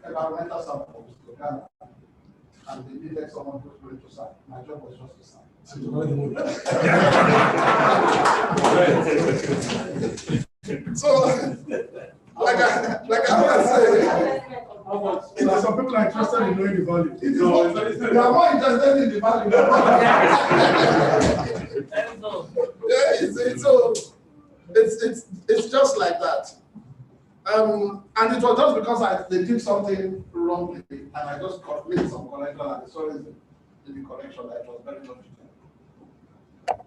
environmental samples to Ghana, and they needed someone who's going to sign. My job was just to sign. So, like I was saying, some people are interested in knowing the value. They are more interested in the value. So it's just like that. And it was just because they did something wrongly, and I just made some correction, and sorry in the correction that it was very logical.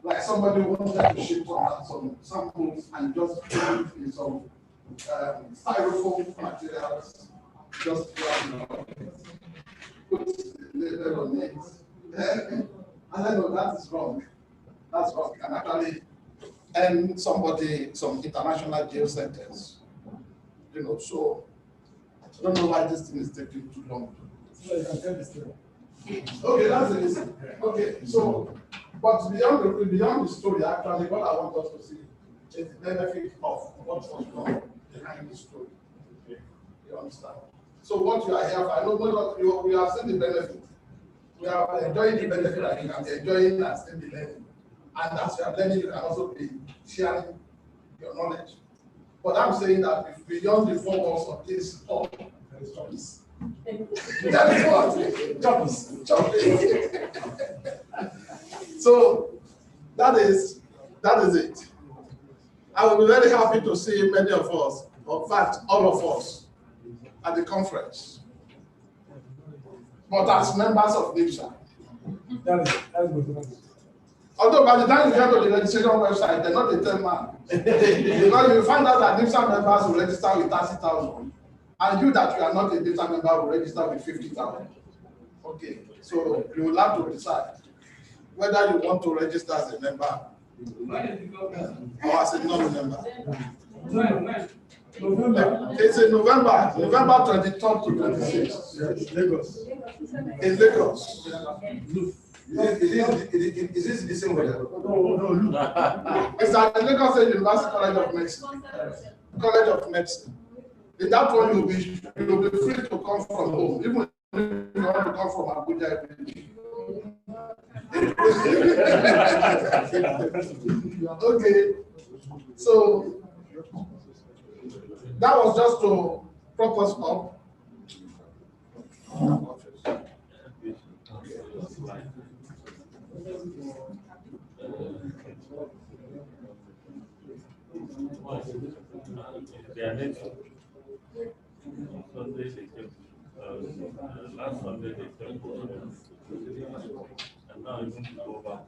Like somebody wanted to ship some samples and just put it in some styrofoam materials, just put the label on it. And I know that is wrong. That's wrong. And actually end somebody some international jail sentence. You know, so I don't know why this thing is taking too long. So you can tell the story. Okay, that's the reason. Okay, so but beyond the story, actually, what I want us to see is the benefit of what was done behind the story. You understand? So what you are here for, I know we have seen the benefit. We are enjoying the benefit that you can be enjoying and still be learning. And as you are learning, you can also be sharing your knowledge. But I'm saying that if beyond the 4 walls of this hall, there is choice. That is what? Choice. So that is it. I will be very happy to see many of us, in fact, all of us, at the conference. But as members of NIPSA. Although by the time you get to the registration website, they're not the 10 man. Because you find out that NIPSA members will register with 30,000. And you that you are not a NIPSA member will register with 50,000. Okay, so you will have to decide whether you want to register as a member or as a non-member. It's in November 23rd to 26th. Lagos. In Lagos. Is this December? No. It's at the Lagos State University College of Medicine. College of Medicine. In that one, you'll be free to come from home, even if you want to come from Abuja. Okay, so that was just to prop us up. Last Sunday they took and now you want to go back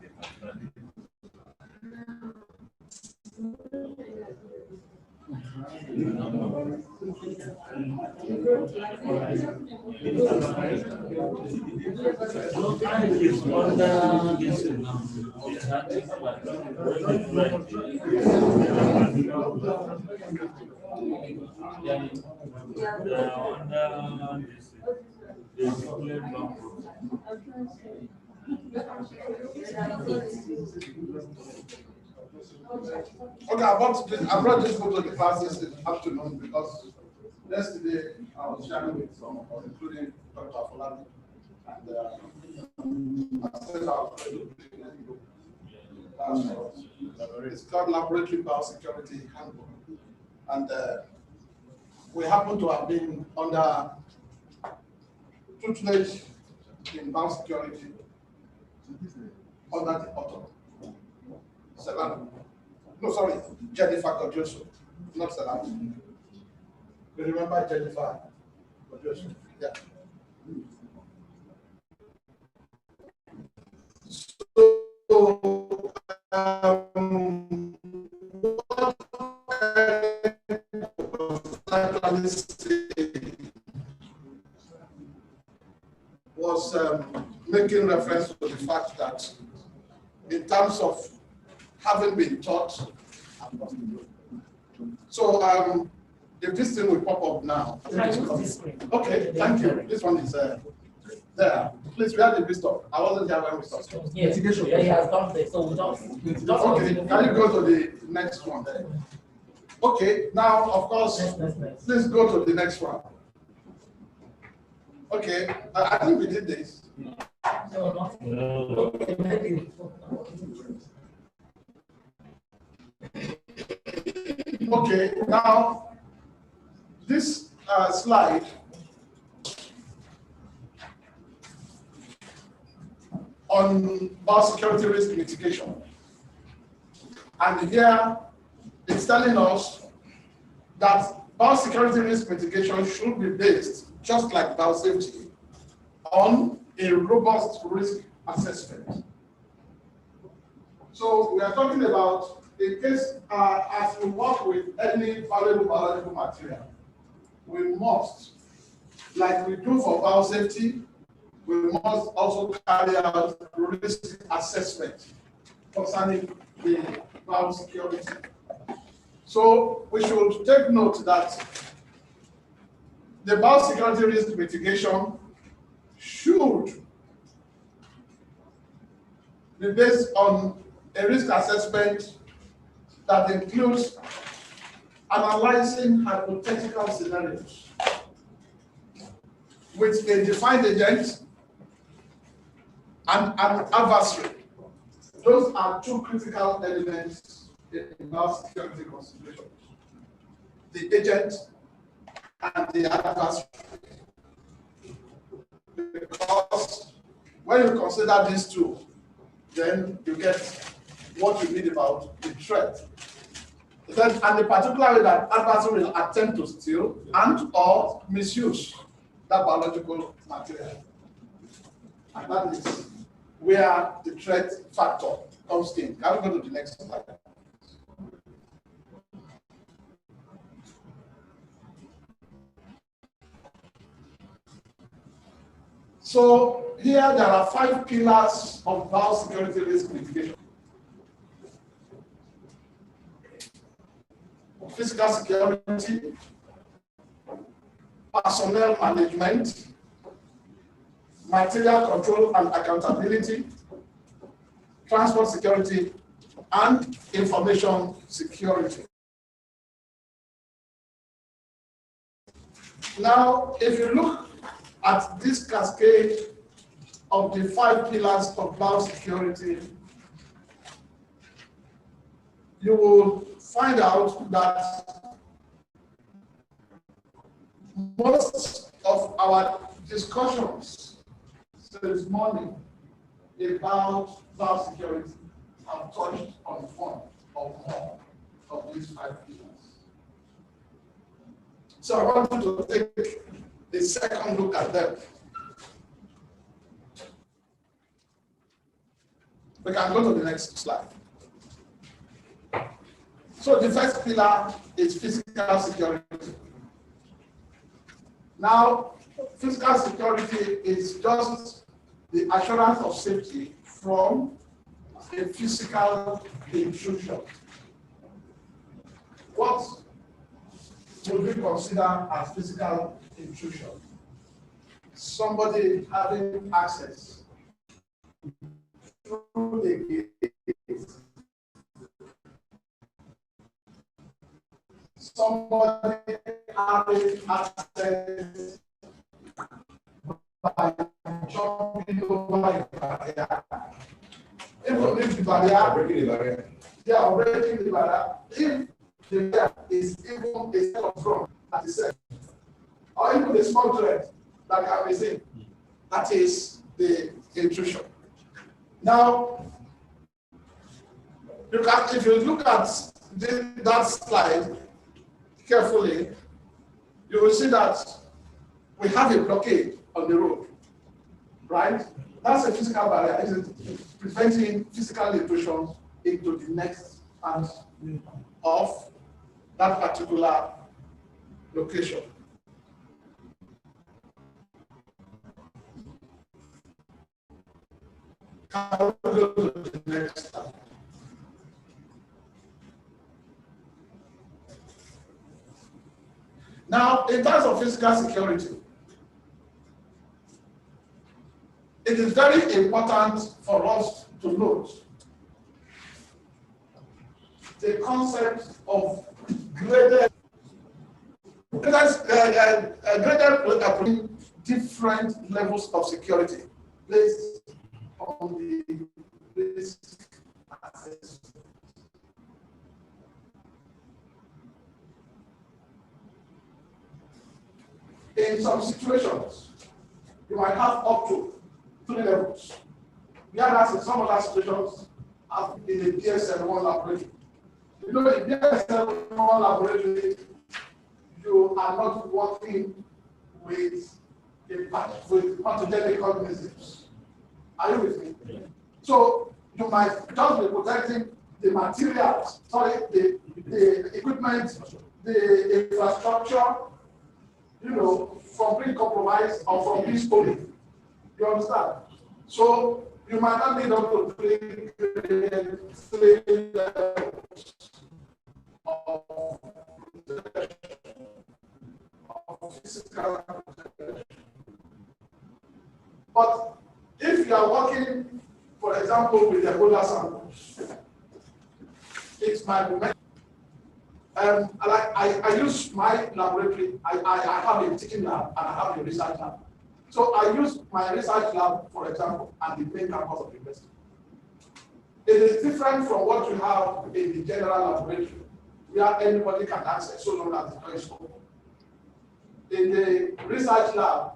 Okay, I brought this book to the class this afternoon because yesterday I was sharing with some, including Dr. Afolabi, and I said it's called Laboratory Biosecurity Handbook, and we happen to have been under tutelage in biosecurity under the author, Selano. No, sorry, Jennifer Kodjoso, not Selano. You remember Jennifer Kodjoso? Yeah. So, was making reference to the fact that in terms of having been taught, so if this thing will pop up now. Okay, thank you. This one is there. Please, we had the list of. I wasn't there when we started. Yes, Mitigation. Yeah, he has done this. So we just okay, can you go to the next one there? Okay, now of course, please go to the next one. Okay, I think we did this. No, not. No. Okay, now this slide on biosecurity risk mitigation. And here it's telling us that biosecurity risk mitigation should be based, just like biosafety, on a robust risk assessment. So we are talking about a case as we work with any valuable biological material, we must, like we do for biosafety, we must also carry out risk assessment concerning the biosecurity. So we should take note that the biosecurity risk mitigation should be based on a risk assessment that includes analyzing hypothetical scenarios with a defined agent and an adversary. Those are two critical elements in biosecurity considerations: the agent and the adversary. Because when you consider these two, then you get what you need about the threat. Then, and the particular way that adversary will attempt to steal and or misuse that biological material. And that is where the threat factor comes in. Can we go to the next slide? So here there are 5 pillars of biosecurity risk mitigation. Physical security, personnel management, material control and accountability, transport security, and information security. Now, if you look at this cascade of the 5 pillars of biosecurity, you will find out that most of our discussions this morning about biosecurity have touched on one or more of these 5 pillars. So I want you to take a second look at them. We can go to the next slide. So the first pillar is physical security. Now, physical security is just the assurance of safety from a physical intrusion. What would we consider as physical intrusion? Somebody having access through the gate. Somebody having access by jumping over a barrier. Even if the barrier, breaking the barrier. Yeah, breaking the barrier. If the barrier is even a set of drum at the center, or even a small thread that can be seen, that is the intrusion. Now, you can, if you look at that slide carefully, you will see that we have a blockade on the road, right? That's a physical barrier. It's preventing physical intrusion into the next part of that particular location. Can we go to the next slide? Now, in terms of physical security, it is very important for us to note the concept of graded Because graded different levels of security based on the risk assessment. In some situations, you might have up to 3 levels. Whereas in some other situations, in the BSL1 laboratory. You know, in the BSL1 laboratory, you are not working with pathogenic organisms. Are you with me? Yeah. So you might just be protecting the materials, the equipment, the infrastructure, you know, from being compromised or from being stolen. You understand? So you might not need up to 3 levels of physical protection. But if you are working, for example, with Ebola samples, it might be I use my laboratory. I have a teaching lab and I have a research lab. So I use my research lab, for example, at the main campus of the university. It is different from what you have in the general laboratory, where anybody can access so long as the door is open. In the research lab,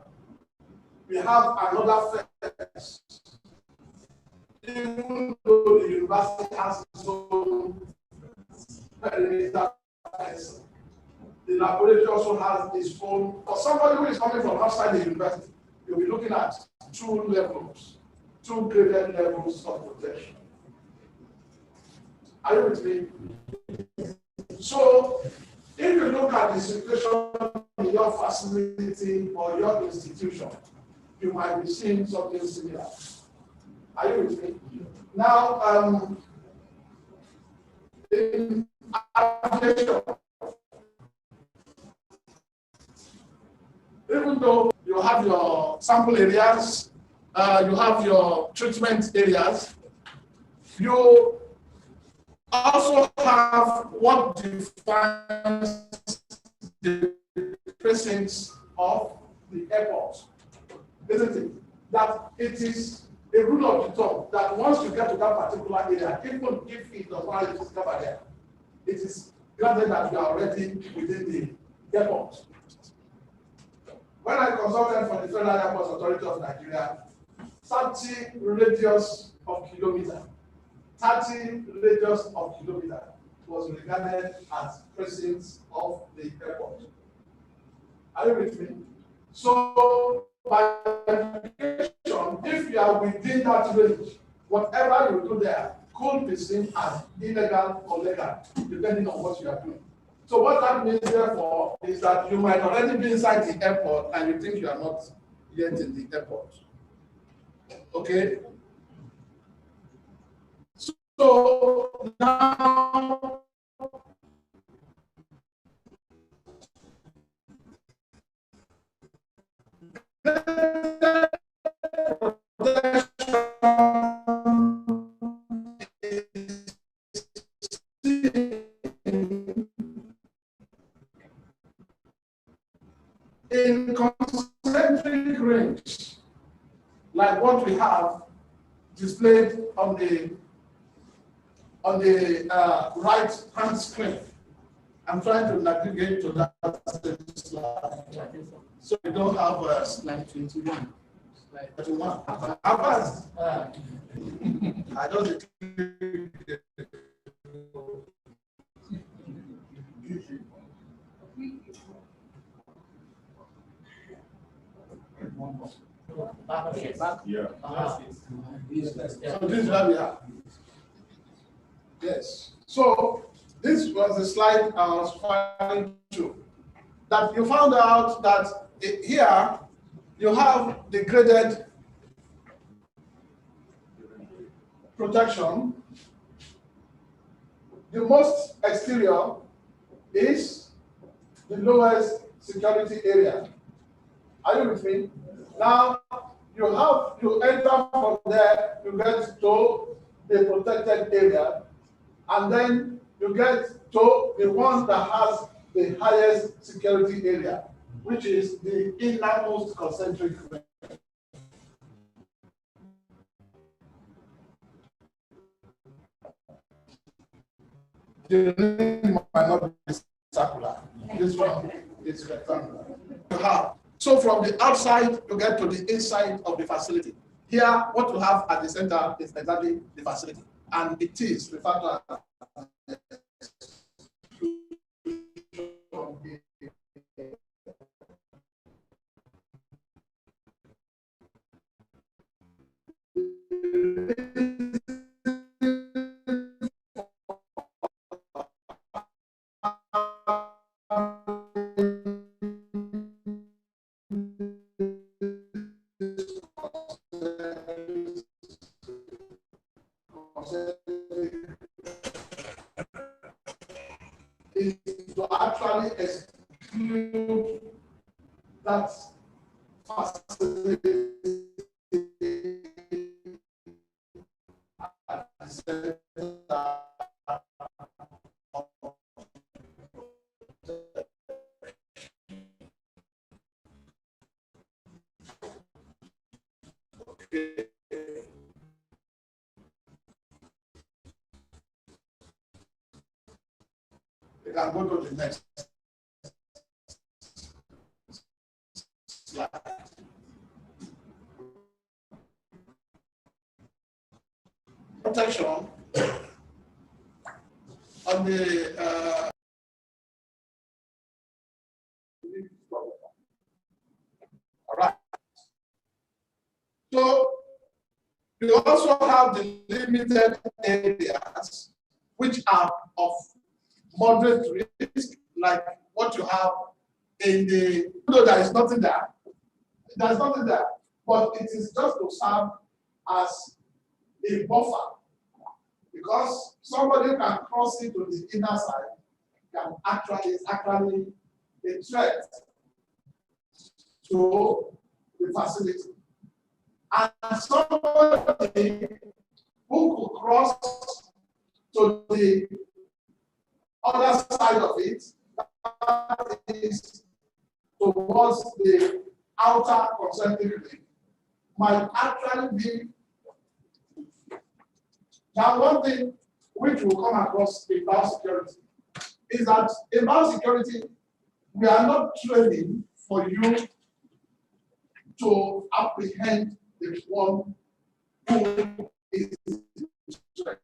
we have another fence. Even though the university has its own perimeter fence, the laboratory also has its own. For somebody who is coming from outside the university, you'll be looking at 2 levels, 2 graded levels of protection. Are you with me? So, if you look at the situation in your facility or your institution, you might be seeing something similar. Are you with me? Now, in aviation, even though you have your sample areas, you have your treatment areas, you also have what defines the precincts of the airport, isn't it? That it is a rule of the thumb that once you get to that particular area, even if it does not have a physical barrier, it is granted that you are already within the airport. When I consulted for the Federal Airports Authority of Nigeria, 30 radius of kilometer, 30 radius of kilometer was regarded as precincts of the airport. Are you with me? So, by definition, if you are within that range, whatever you do there could be seen as illegal or legal, depending on what you are doing. So what that means, therefore, is that you might already be inside the airport and you think you are not yet in the airport. Okay? So now, in concentric range, like what we have displayed on the right hand screen. I'm trying to navigate to that slide. So we don't have slide 21. Slide 21. Advanced. I don't. Back. Yeah. So this is where we are. Yes. So this was the slide I was referring to. That you found out that here you have the graded protection. The most exterior is the lowest security area. Are you with me? Now you enter from there, you get to the protected area, and then you get to the one that has the highest security area, which is the innermost concentric ring. The ring might not be circular. This one is rectangular. So from the outside, you get to the inside of the facility. Here, what you have at the center is exactly the facility. And it is referred to as is to actually exclude that facility at the center. Okay. We can go to the next slide. Protection on the all right. So you also have the limited areas which are of moderate risk, like what you have in the, though there is nothing there, but it is just to serve as a buffer, because somebody can cross into the inner side, is actually a threat to the facility. And somebody who could cross to the other side of it, that is towards the outer concentric ring, might actually be. Now, one thing which will come across in biosecurity is that in biosecurity, we are not training for you to apprehend the one who is threat.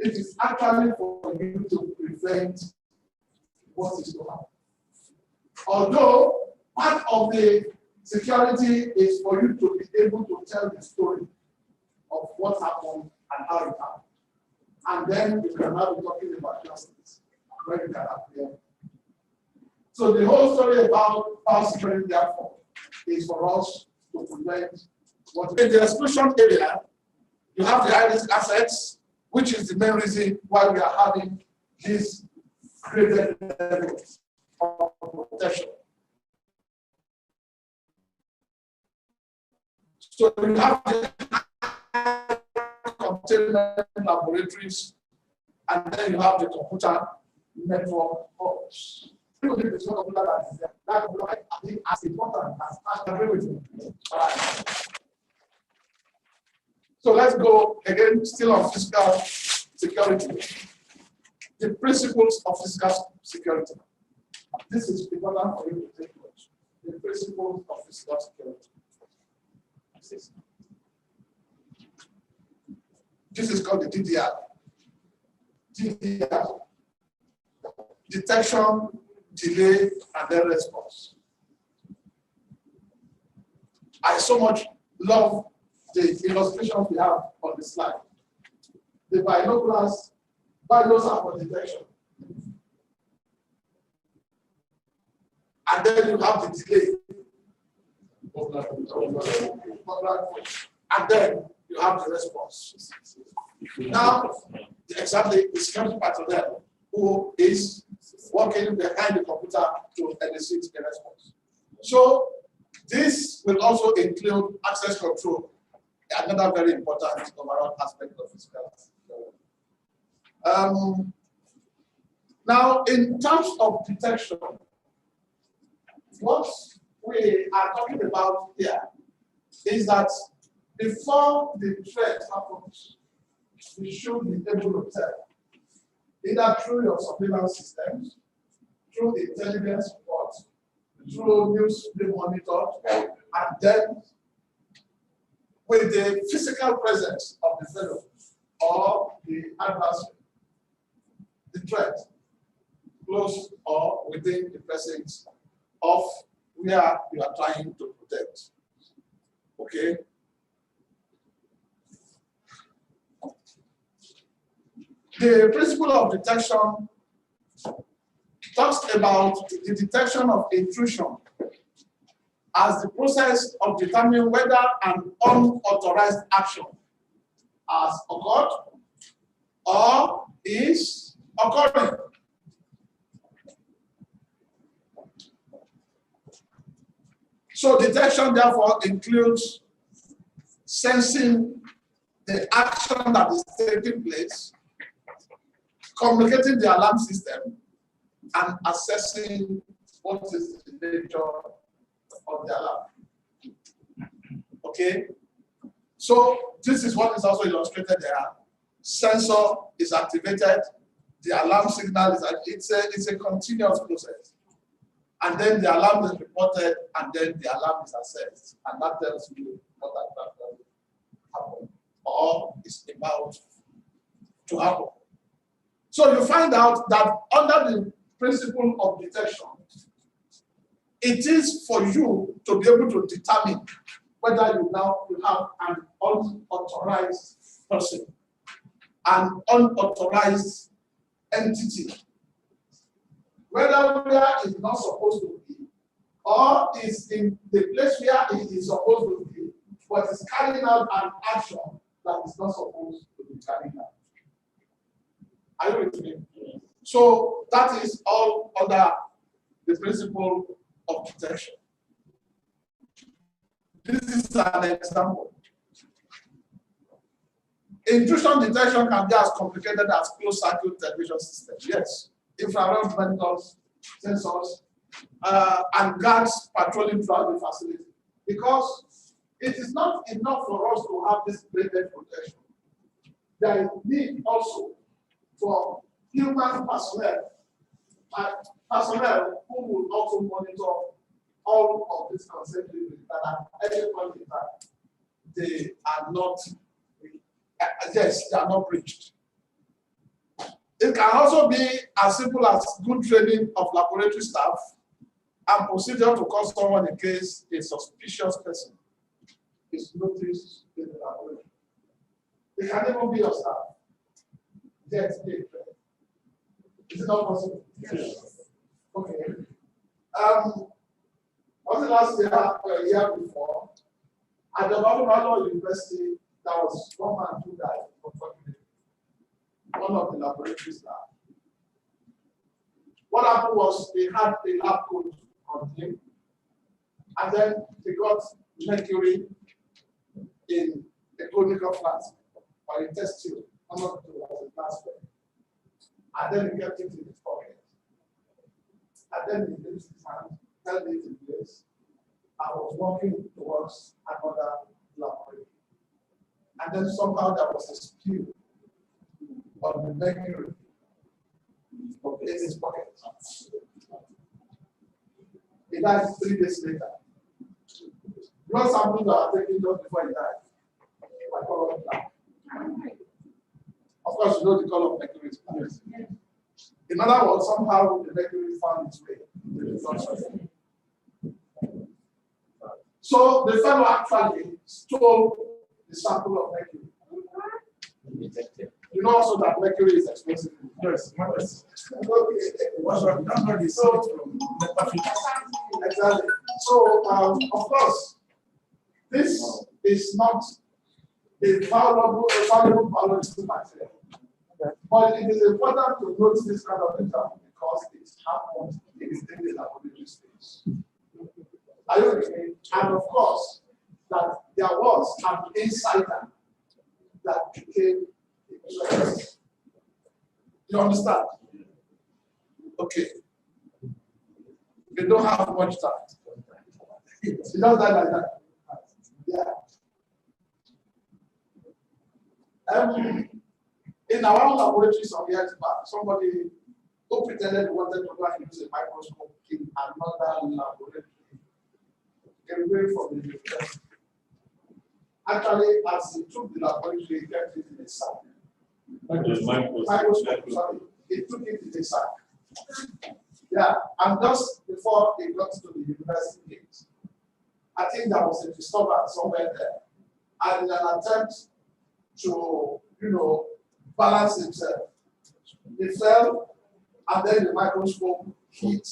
It is actually for you to prevent what is to happen. Although part of the security is for you to be able to tell the story of what happened and how it happened. And then you can now be talking about justice, where you can appear. So the whole story about biosecurity, therefore, is for us to prevent what. In the exclusion area, you have the high-risk assets, which is the main reason why we are having these graded levels of protection. So you have the containment laboratories, and then you have the computer network hubs. It's not that I think as important as everything. All right. So let's go again, still on physical security. The principles of physical security. This is important for you to take note. The principles of physical security. This is called the DDR. DDR. Detection, delay, and then response. I so much love the illustration we have on the slide. The binoculars are for detection. And then you have the delay. And then you have the response. Now, exactly the security personnel who is working behind the computer to elicit the response. So this will also include access control, another very important overall aspect of physical security. Now, in terms of detection, what we are talking about here is that before the threat happens, we should be able to tell, either through your surveillance systems, through intelligence reports, through news being monitored, and then with the physical presence of the fellow or the adversary, the threat, close or within the presence of where you are trying to protect. Okay? The principle of detection talks about the detection of intrusion as the process of determining whether an unauthorized action has occurred or is occurring. So detection therefore includes sensing the action that is taking place, communicating the alarm system, and assessing what is the nature of the alarm. Okay? So this is what is also illustrated there. Sensor is activated, the alarm signal is it's a continuous process. And then the alarm is reported, and then the alarm is assessed, and that tells you what actually happened or is about to happen. So you find out that under the principle of detection, it is for you to be able to determine whether you have an unauthorized person, an unauthorized entity, whether where it's not supposed to be, or is in the place where it is supposed to be, but is carrying out an action that is not supposed to be carried out. Are you with me? So that is all under the principle of detection. This is an example. Intrusion detection can be as complicated as closed-circuit television systems. Yes, infrared monitors, sensors, and guards patrolling throughout the facility. Because it is not enough for us to have this graded protection. There is need also for human personnel, personnel who will also monitor all of these consent limits that at any point in time they are not, yes, they are not breached. It can also be as simple as good training of laboratory staff and procedure to call someone in case a suspicious person is noticed in the laboratory. It can even be your staff. Yes, is it not possible? Yes. Okay. Was the last year or a year before, at the Biorisk University, there was one man who died, unfortunately. One of the laboratory staff. What happened was they had a lab coat on him, and then they got mercury in a conical flask or a test tube. I'm not sure what a glass bag. And then he kept it in his pocket. And then he raised his hand, held it in place, and was walking towards another laboratory. And then somehow there was a spill on the mercury in his pocket. He died 3 days later. Blood samples were taken just before he died. By color black. Of course, you know the color of mercury is black. In other words, somehow the mercury found its way to the blood surface. So the fellow actually stole the sample of mercury. You know also that mercury is explosive. Yes, yes. Exactly. So, of course, this is not a valuable biological material. But it is important to note this kind of example because it happens in the laboratory space. Are you with me? And of course, that there was an insider that became a. You understand? Okay. You don't have much time. You just die like that. Yeah. In our own laboratory some years back, somebody who pretended he wanted to go and use a microscope in another laboratory came away from the university. Actually, as he took the laboratory, he kept it in a sack. Microscope, sorry. He took it in a sack. Yeah, and just before he got to the university gate, I think there was a disturbance somewhere there. And in an attempt to, balance himself, he fell, and then the microscope hit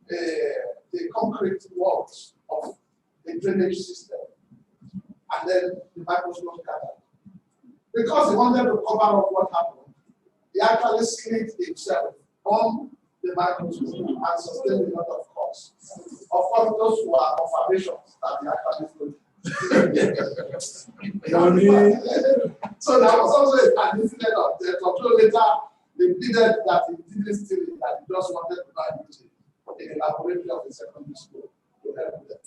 the concrete walls of the drainage system. And then the microscope scattered. Because he wanted to cover up what happened, he actually slit himself on the microscope and sustained a lot of costs. Of course, those who are confirmations that he actually flew. So there was also an incident of death. Although later they pleaded that he didn't steal it, that he just wanted to buy it in the laboratory of the secondary school to help them.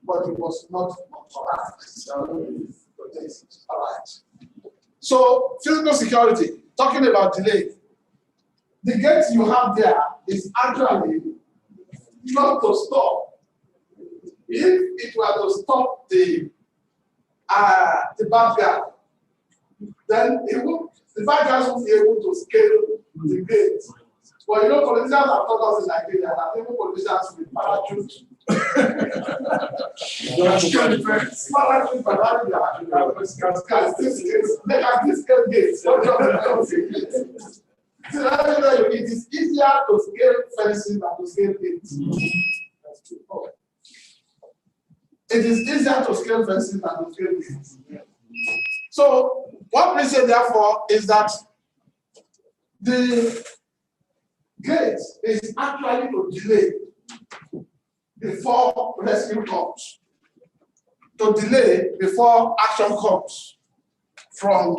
But it was not authorized. All right. So, physical security, talking about delay. The gate you have there is actually not to stop. If it were to stop the bad guy, then the bad guys won't be able to scale the gate. But politicians have taught us in Nigeria that even politicians with parachute. Parachute, but they can scale gates. It is easier to scale fencing than to scale gates. It is easier to scale fencing than to scale gates. So, what we say therefore is that the gate is actually to delay before rescue comes, to delay before action comes from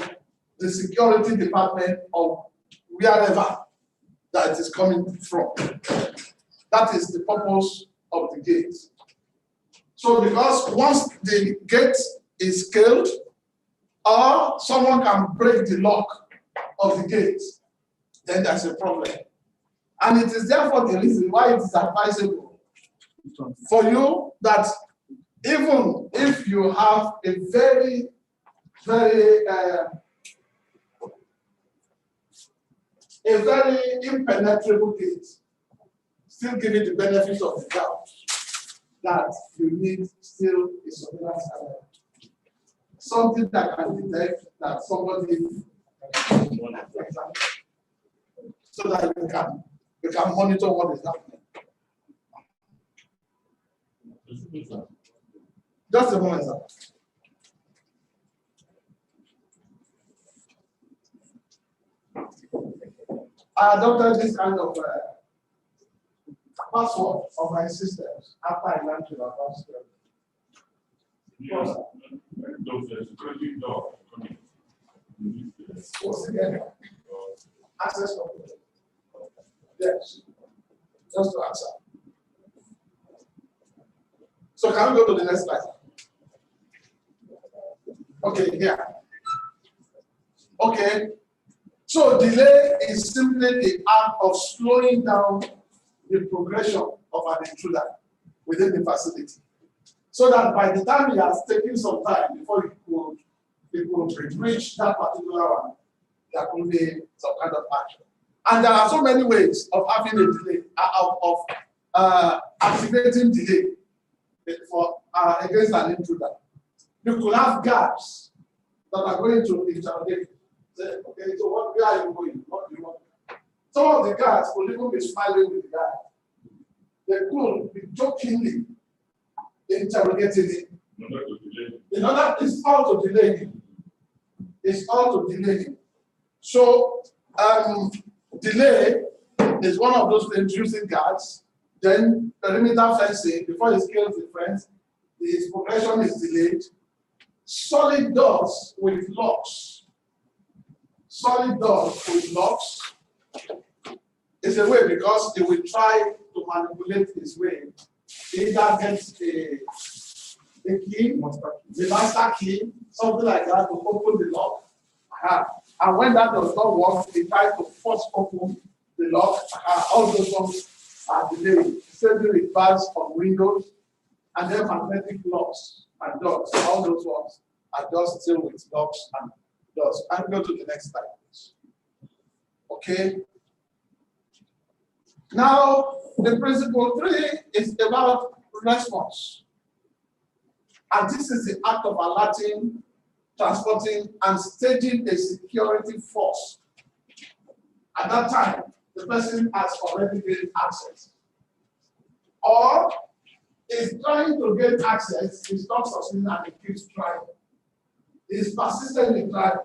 the security department of wherever that it is coming from. That is the purpose of the gate. So because once the gate is scaled, or someone can break the lock of the gate, then there's a problem. And it is therefore the reason why it is advisable for you that even if you have a very, very impenetrable gate, still give it the benefit of the doubt that you need still a surveillance camera. Something that can detect that somebody so that you can monitor what is happening. Just a moment, sir. I adopted this kind of password of my systems after I learned to advance them. Once again, access control. Yes, just to answer. So can we go to the next slide? Okay, here. Okay. So delay is simply the act of slowing down the progression of an intruder within the facility. So that by the time he has taken some time before he could reach that particular one, there could be some kind of action. And there are so many ways of having a delay, of activating delay for against an intruder. You could have guards that are going to interrogate. Say, okay, so where are you going? What do you want? Some of the guards could even be smiling with the guy. They could be jokingly interrogating him. In order, it's all to delay him. It's all to delay him. So, delay is one of those things using guards. Then perimeter fencing before he scales the fence, his progression is delayed. Solid doors with locks. Solid doors with locks. It's a way because he will try to manipulate his way. Either gets a key, the master key, something like that to open the lock. And when that does not work, he tries to force open the lock. All those ones are the same thing with bars on windows, and then magnetic locks and doors. All those ones are just still with locks and doors. And go to the next slide, please. Okay. Now, the principle 3 is about response. And this is the act of alerting, transporting, and staging a security force. At that time, the person has already gained access. Or is trying to get access, he's not succeeding and he keeps trying. He's persistent in trying.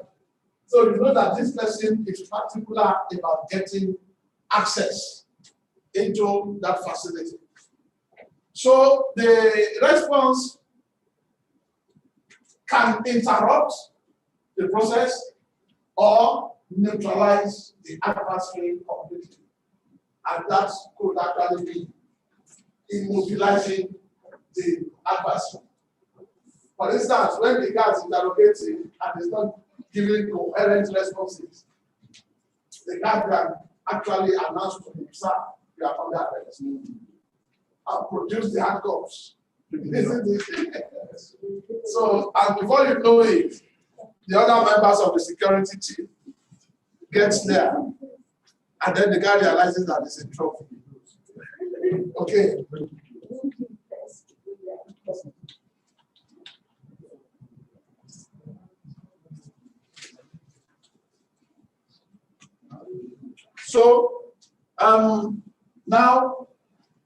So you know that this person is particular about getting access into that facility. So the response can interrupt the process or neutralize the adversary completely. And that could actually be immobilizing the adversary. For instance, when the guard is interrogating and is not giving coherent responses, the guard can actually announce to himself, "You are under arrest," and produce the handcuffs. So, and before you know it, the other members of the security team gets there, and then the guy realizes that he's in trouble. Okay. So, now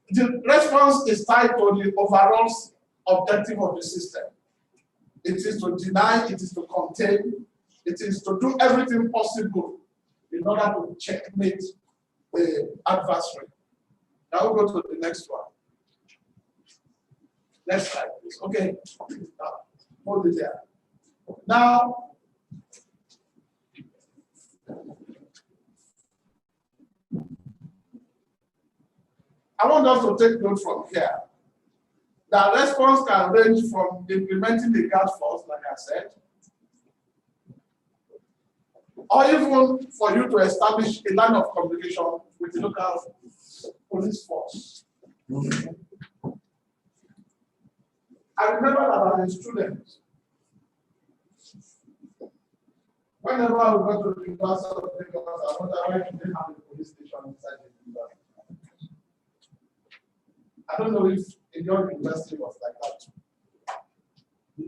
the response is tied to the overall objective of the system. It is to deny, it is to contain, it is to do everything possible in order to checkmate the adversary. Now we'll go to the next one. Next slide, please. Okay. Hold it there. Now, I want us to take note from here. The response can range from implementing the guard force, like I said, or even for you to establish a line of communication with the local police force. I remember that as a student, whenever I would go to the University of Lagos, I wonder why they didn't have a police station inside the university. I don't know if in your university was like that.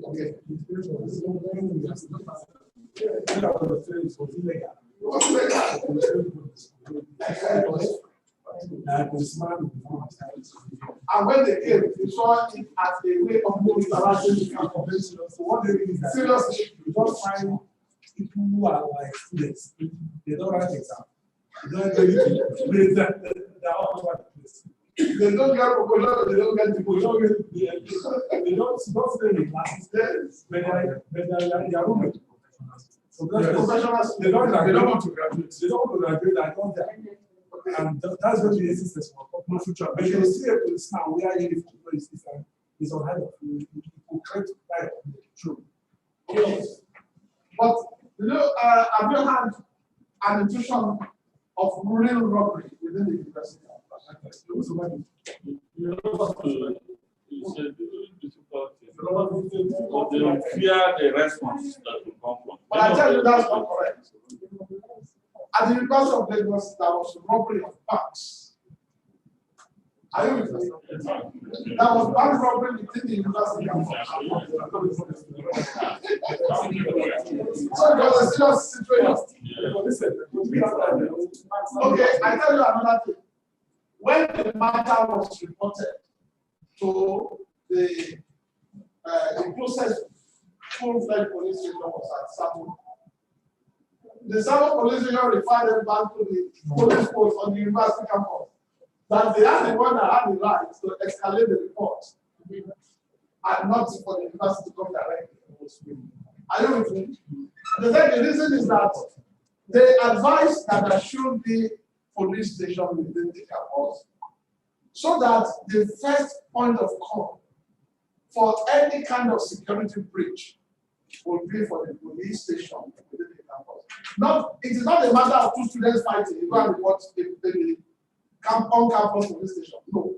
Okay. And when they came, they saw it as a way of moving around the campus. So what they did is seriously, you don't find people who are like students. They don't write exam. They don't get it. They're all over the place. They don't get proposal, they don't get people. They don't stay in classes. When they are roommates. So professionals, they don't want to graduate. They don't want to graduate. I don't get. And that's what the existence for no future. But you see a police now where uniform is on high of you create type of true. Yes. But you know, have you had an intuition of real robbery within the university? You said difficult. They fear the response that will come from. But I tell you that's not correct. At the University of Lagos, there was robbery of banks. Are you with me? There was bank robbery within the university. So it was a serious situation. Okay, I tell you another thing. When the matter was reported to the closest full-fledged police station was at Samu. The Samu police station referred them back to the police post on the university campus. That they are the one that had the right to escalate the report and not for the university to come directly. Are you with me? The second reason is that they advised that there should be police station within the campus, so that the first point of call for any kind of security breach would be for the police station within the campus. It is not a matter of two students fighting. You go and report the on-campus police station. No.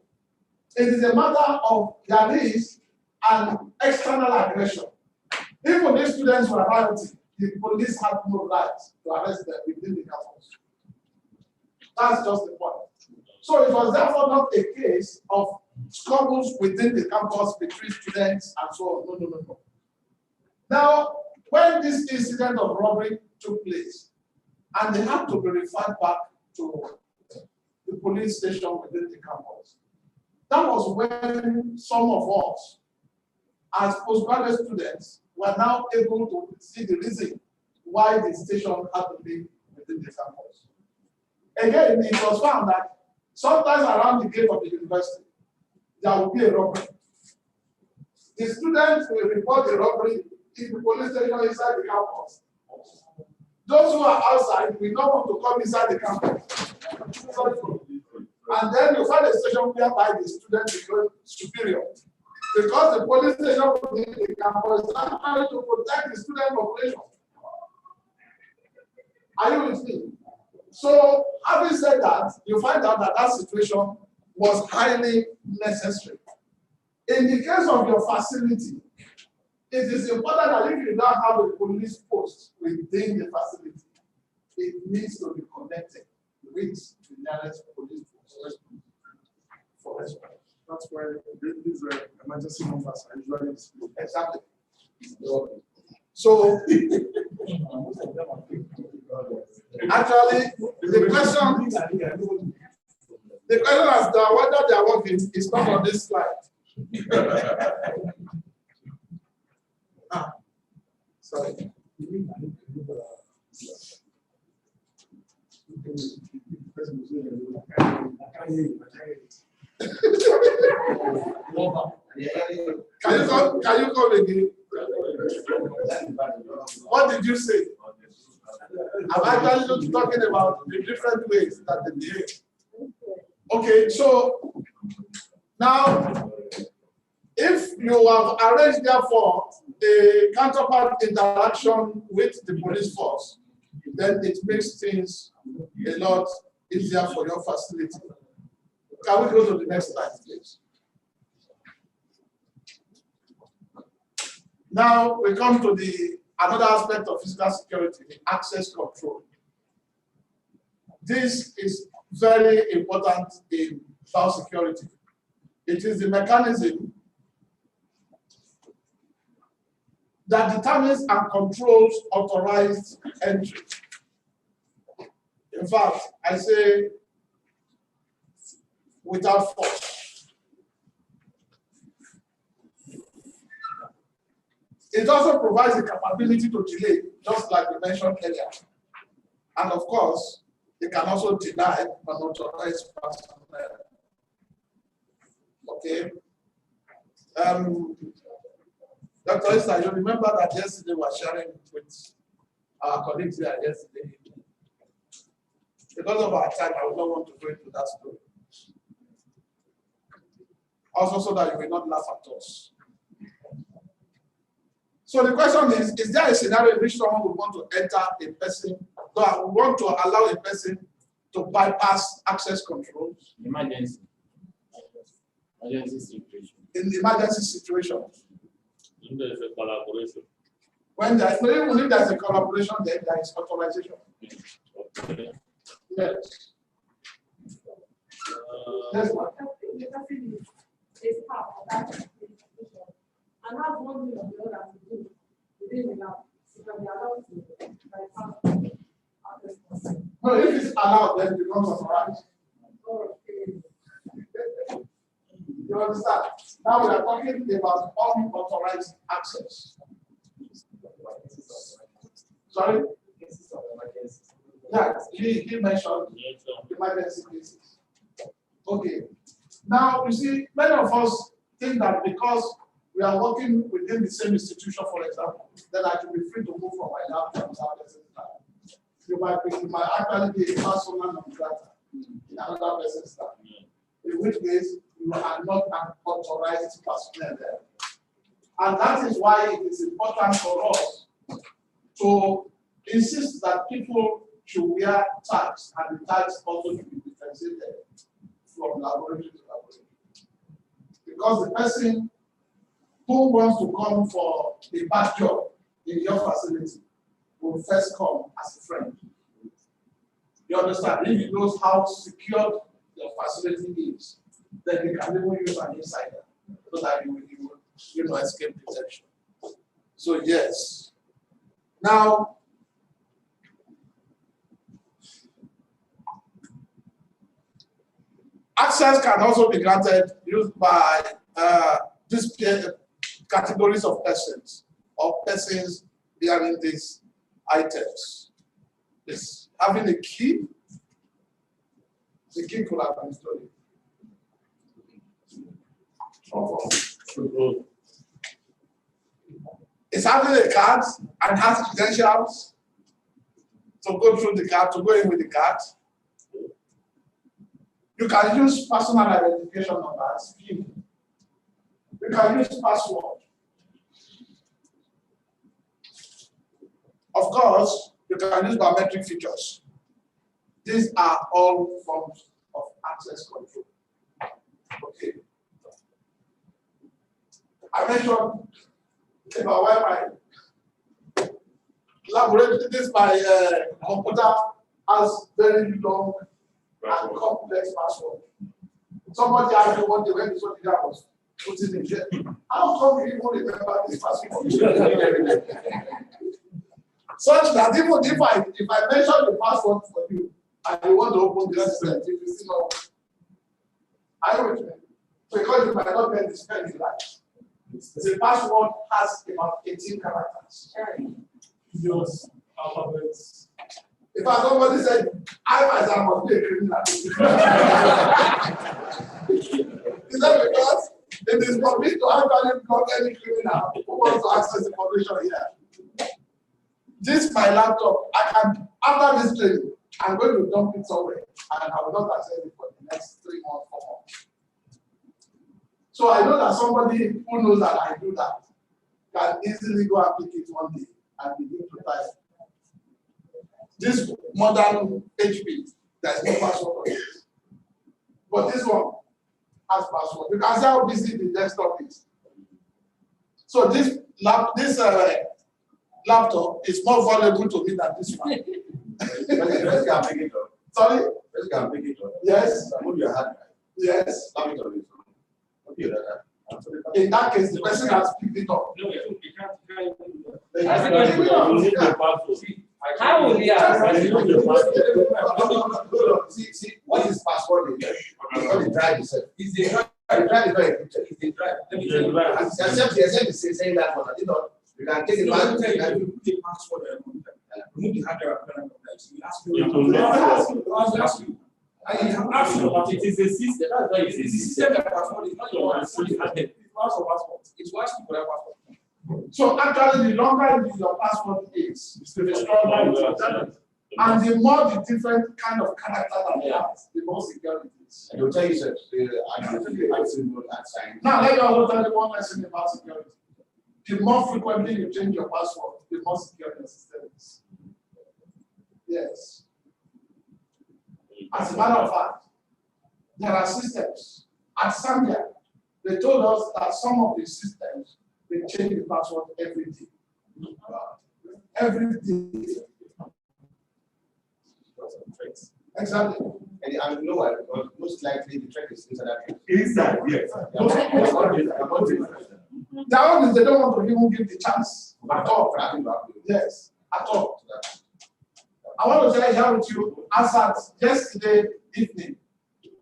It is a matter of there is an external aggression. Even these students were rioting, the police had no right to arrest them within the campus. That's just the point. So it was therefore not a case of squabbles within the campus between students and so on. No. Now, when this incident of robbery took place, and they had to be referred back to the police station within the campus, that was when some of us, as postgraduate students, were now able to see the reason why the station had to be within the campus. Again, it was found that sometimes around the gate of the university, there will be a robbery. The students will report the robbery in the police station inside the campus. Those who are outside will not want to come inside the campus. And then you find a station whereby the students become superior. Because the police station within the campus is trying to protect the student population. Are you with me? So, having said that, you find out that that situation was highly necessary. In the case of your facility, it is important that if you don't have a police post within the facility, it needs to be connected with the nearest police post for response. That's why these emergency numbers are usually displayed. Exactly. So, actually, the question as to whether they are working is not on this slide. Sorry. Can you come again? What did you say? I'm actually talking about the different ways that they behave. Okay, so now, if you have arranged, therefore, a counterpart interaction with the police force, then it makes things a lot easier for your facility. Can we go to the next slide, please? Now we come to another aspect of physical security, the access control. This is very important in biosecurity. It is the mechanism that determines and controls authorized entry. In fact, I say without force. It also provides the capability to delay, just like we mentioned earlier. And of course, it can also deny unauthorized personnel. Okay. Dr. Esther, you remember that yesterday we were sharing with our colleagues here yesterday. Because of our time, I would not want to go into that story. Also, so that you will not laugh at us. So the question is there a scenario in which someone would want to enter a person, or would want to allow a person to bypass access controls? Emergency. Emergency situation. In the emergency situation. When there is a collaboration. When there, even if there's a collaboration, then there is authorization. Okay. Yes. Yes, ma'am. Is part of that investigation and have one thing or the other to do within the lab, so that they are allowed to bypass. No, if it's allowed, then it becomes authorized. You understand? Now we are talking about unauthorized access. Sorry? Yeah, he mentioned emergency cases. Okay. Now, you see, many of us think that because we are working within the same institution, for example, then I should be free to move from my lab to another place. You might actually be a personal non-data. in another person's stuff. In which case, you are not an authorized personnel there. And that is why it is important for us to insist that people should wear tags, and the tags also should be differentiated from laboratory to laboratory. Because the person who wants to come for a bad job in your facility will first come as a friend. You understand? If he knows how secure your facility is, then he can even use an insider so that you will escape detection. So yes. Now, access can also be granted used by these categories of persons or persons bearing these items. Is having a key. The key could have been stolen. It's having a card and has credentials to go through the card, to go in with the card. You can use personal identification numbers. You can use password. Of course, you can use biometric features. These are all forms of access control. Okay. I mentioned about why my laboratory, my computer has very long and complex password. Somebody asked me one day when this one was put in jail. How come you even remember this password? Such that even if I mention the password for you and you want to open the system, if you still know, I will. Because you might not get this pen you like. The password has about 18 characters. Yours, alphabets. If somebody said, I myself must be a criminal. Is that because it is for me to actually block any criminal who wants to access information here? This my laptop. I can, after this training, I'm going to dump it somewhere and I will not access it for the next 3 months, 4 months. So I know that somebody who knows that I do that can easily go and pick it one day and begin to type. This modern HP, there's no password on it. But this one has password. You can see how busy the desktop is. So this laptop is more valuable to me than this one. Sorry? Yes. Yes. In that case, the person has picked it up. No, you can't How will he See, what is password is what the drive is. Is the drive is very encrypted. Is the drive. Except saying that one, you can take the password and you put the password and remove the hard drive. You ask you. It is a system. That's why it's a system. Password is not your one. It's passport. It's what people have passport. So actually, the longer your password is, the stronger it is. And the more the different kind of character that it has, the more secure it is. And you'll tell you that now, let me also tell you one lesson about security. The more frequently you change your password, the more secure your system is. Yes. As a matter of fact, there are systems. At Zambia, they told us that some of the systems, they change the password every day. Every day. Exactly. And I know what most likely the track is inside that. Inside, yes. That one is they don't want to even give the chance at all. Yes, at all. I want to share with you, as at yesterday evening,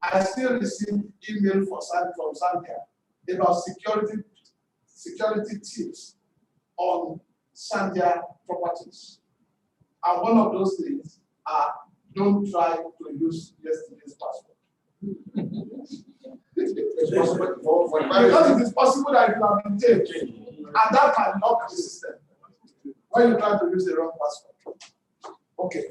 I still received email from Zambia about security tips on Zambia properties. And one of those things are don't try to use yesterday's password. Because it is possible that you have been taken, and that can knock the system when you try to use the wrong password. Okay.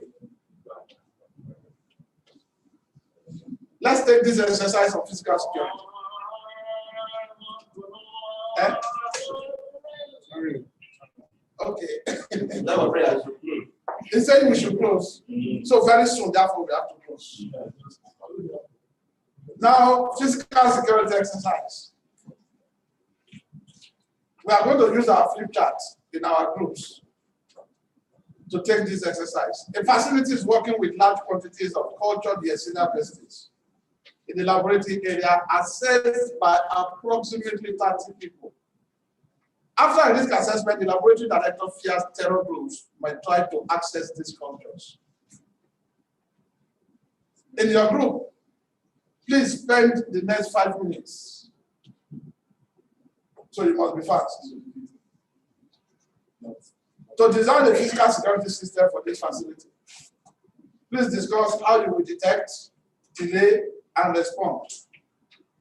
Let's take this exercise of physical security. Okay. He's saying we should close. So very soon, therefore, we have to close. Now, physical security exercise. We are going to use our flip chart in our groups to take this exercise. A facility is working with large quantities of cultured Yersinia pestis in the laboratory area assessed by approximately 30 people. After a risk assessment, the laboratory director fears terror groups might try to access these cultures. In your group, please spend the next 5 minutes. So you must be fast. To design a physical security system for this facility, please discuss how you will detect, delay, and respond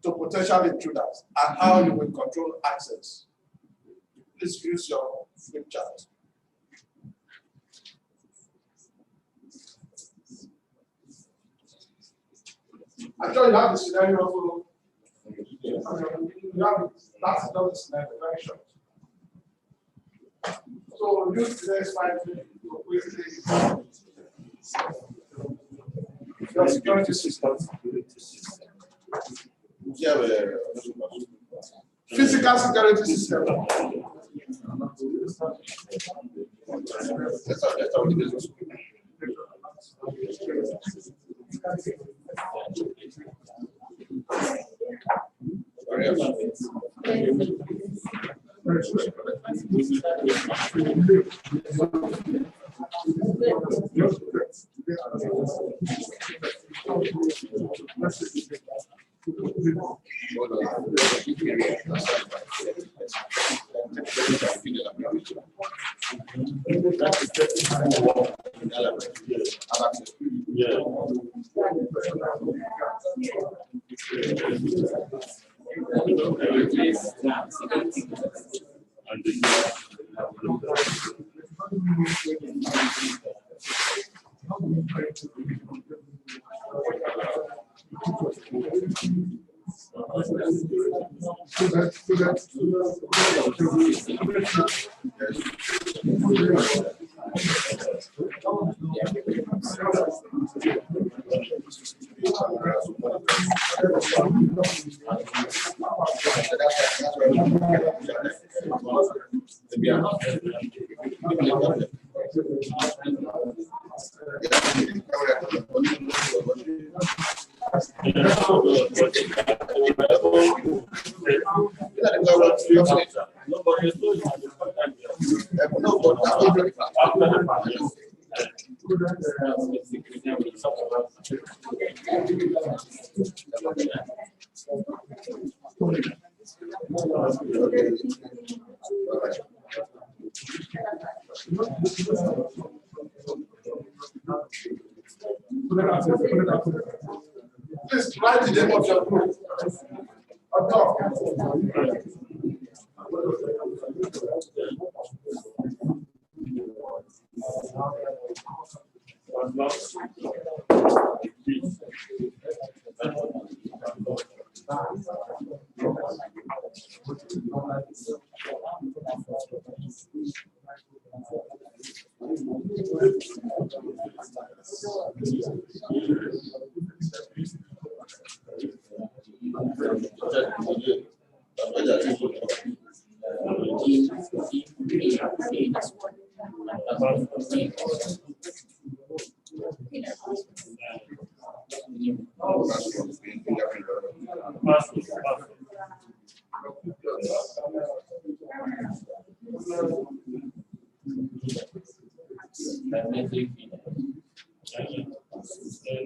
to potential intruders, and how you will control access. Please use your flip chart. I'm sure you have the scenario also. You have that's not the scenario, very short. So use the next 5 minutes to quickly your security system. Physical security system. Please write the name of your group on top.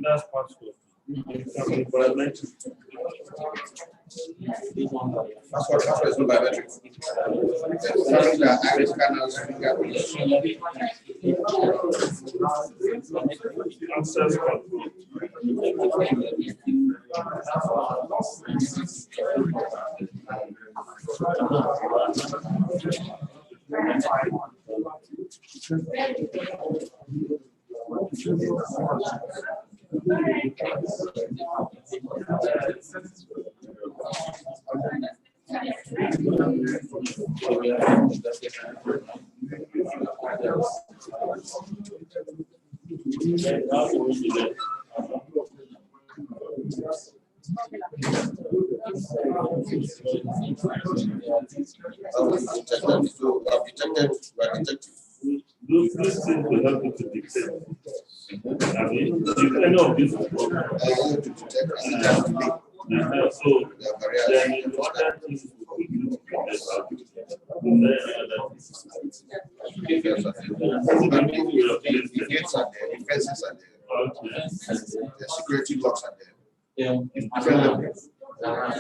That's possible. That's what is biometrics. Iris scanners, Those things will help you to dictate. I mean, if any of this is wrong, so then in other things we could do to protect our people. The security locks are there.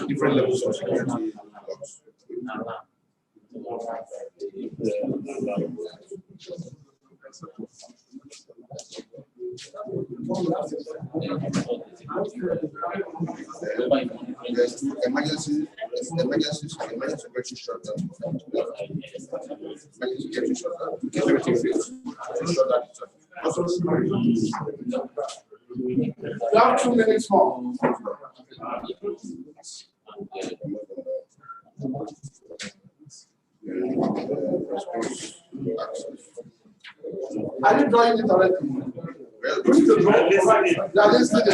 Different levels of security locks. There's emergency security shutdown. Emergency security shutdown. Keep everything fixed. Shut down. You have 2 minutes more. Are you drawing it already? Well, You need to draw. You are listening.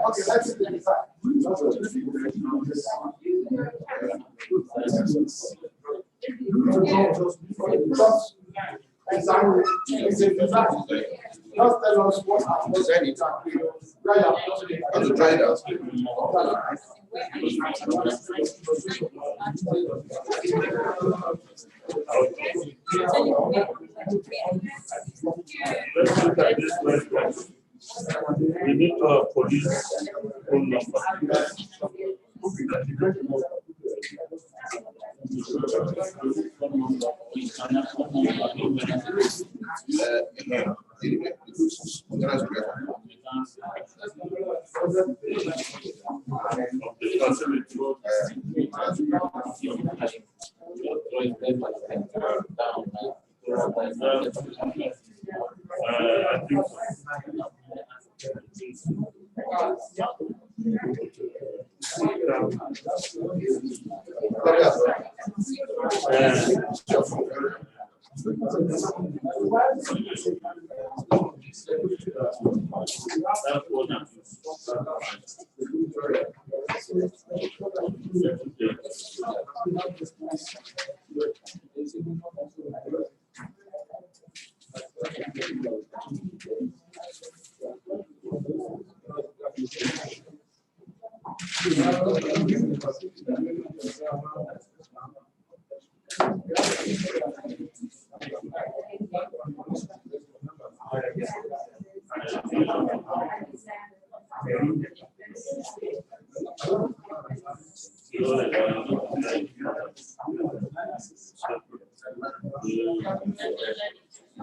Okay, let's see the design. Example. Just tell us what happened. design it. How to try it out. Let's look at this question. We need to have police phone number. I think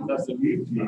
that's a big deal.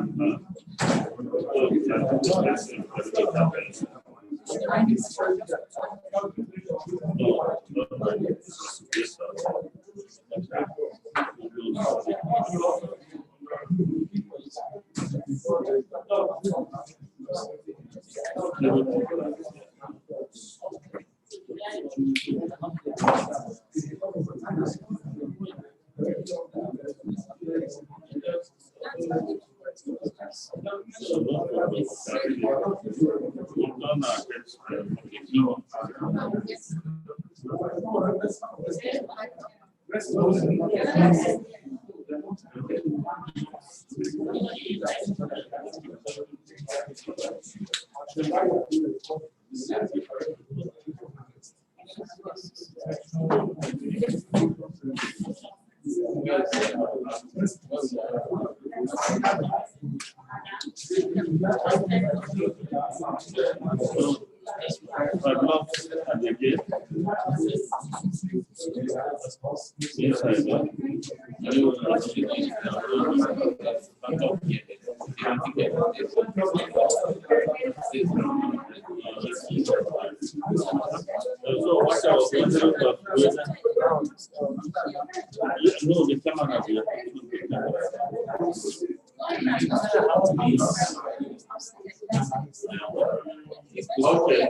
Okay,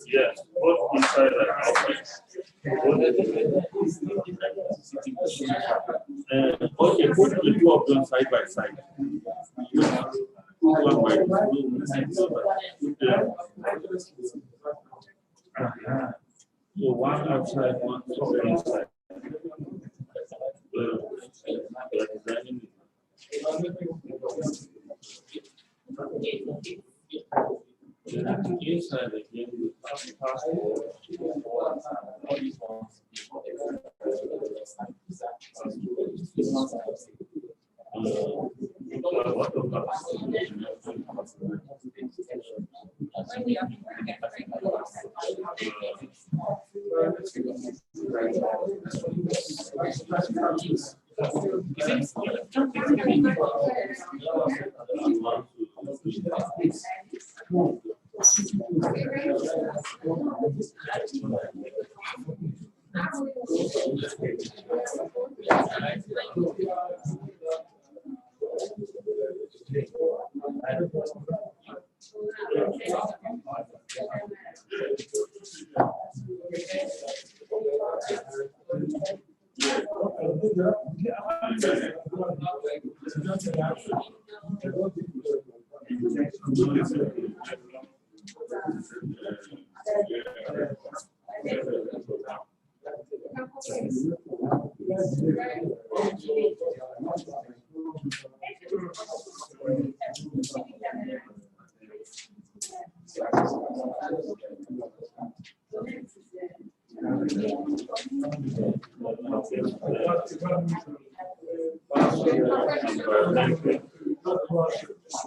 yeah, both inside and outside. Okay, put the two of them side by side. One by so one outside, one inside. Inside again, we pass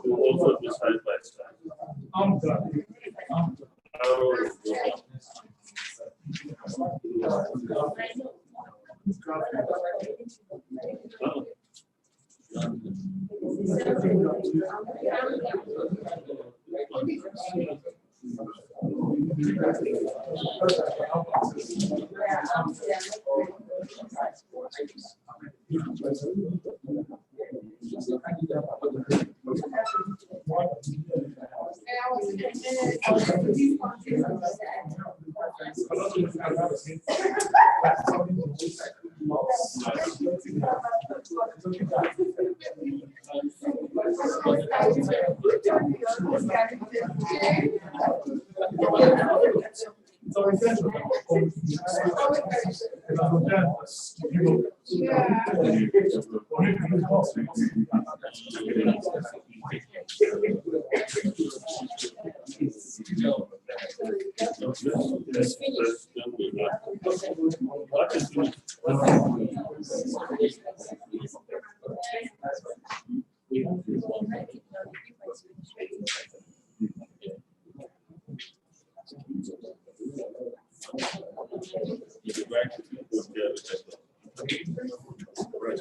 also be side by side.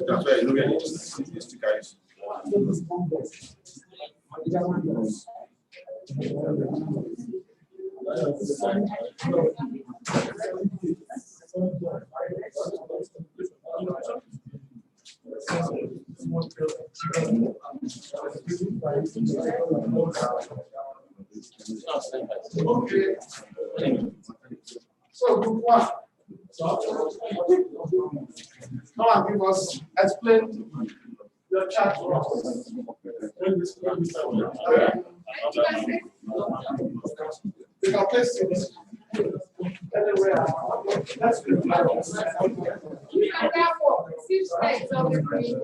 That's why you look at these guys. Okay. So, group one. Come and give us, explain your chart to us. You can place it anywhere. Let's do You can therefore 6 legs of the green.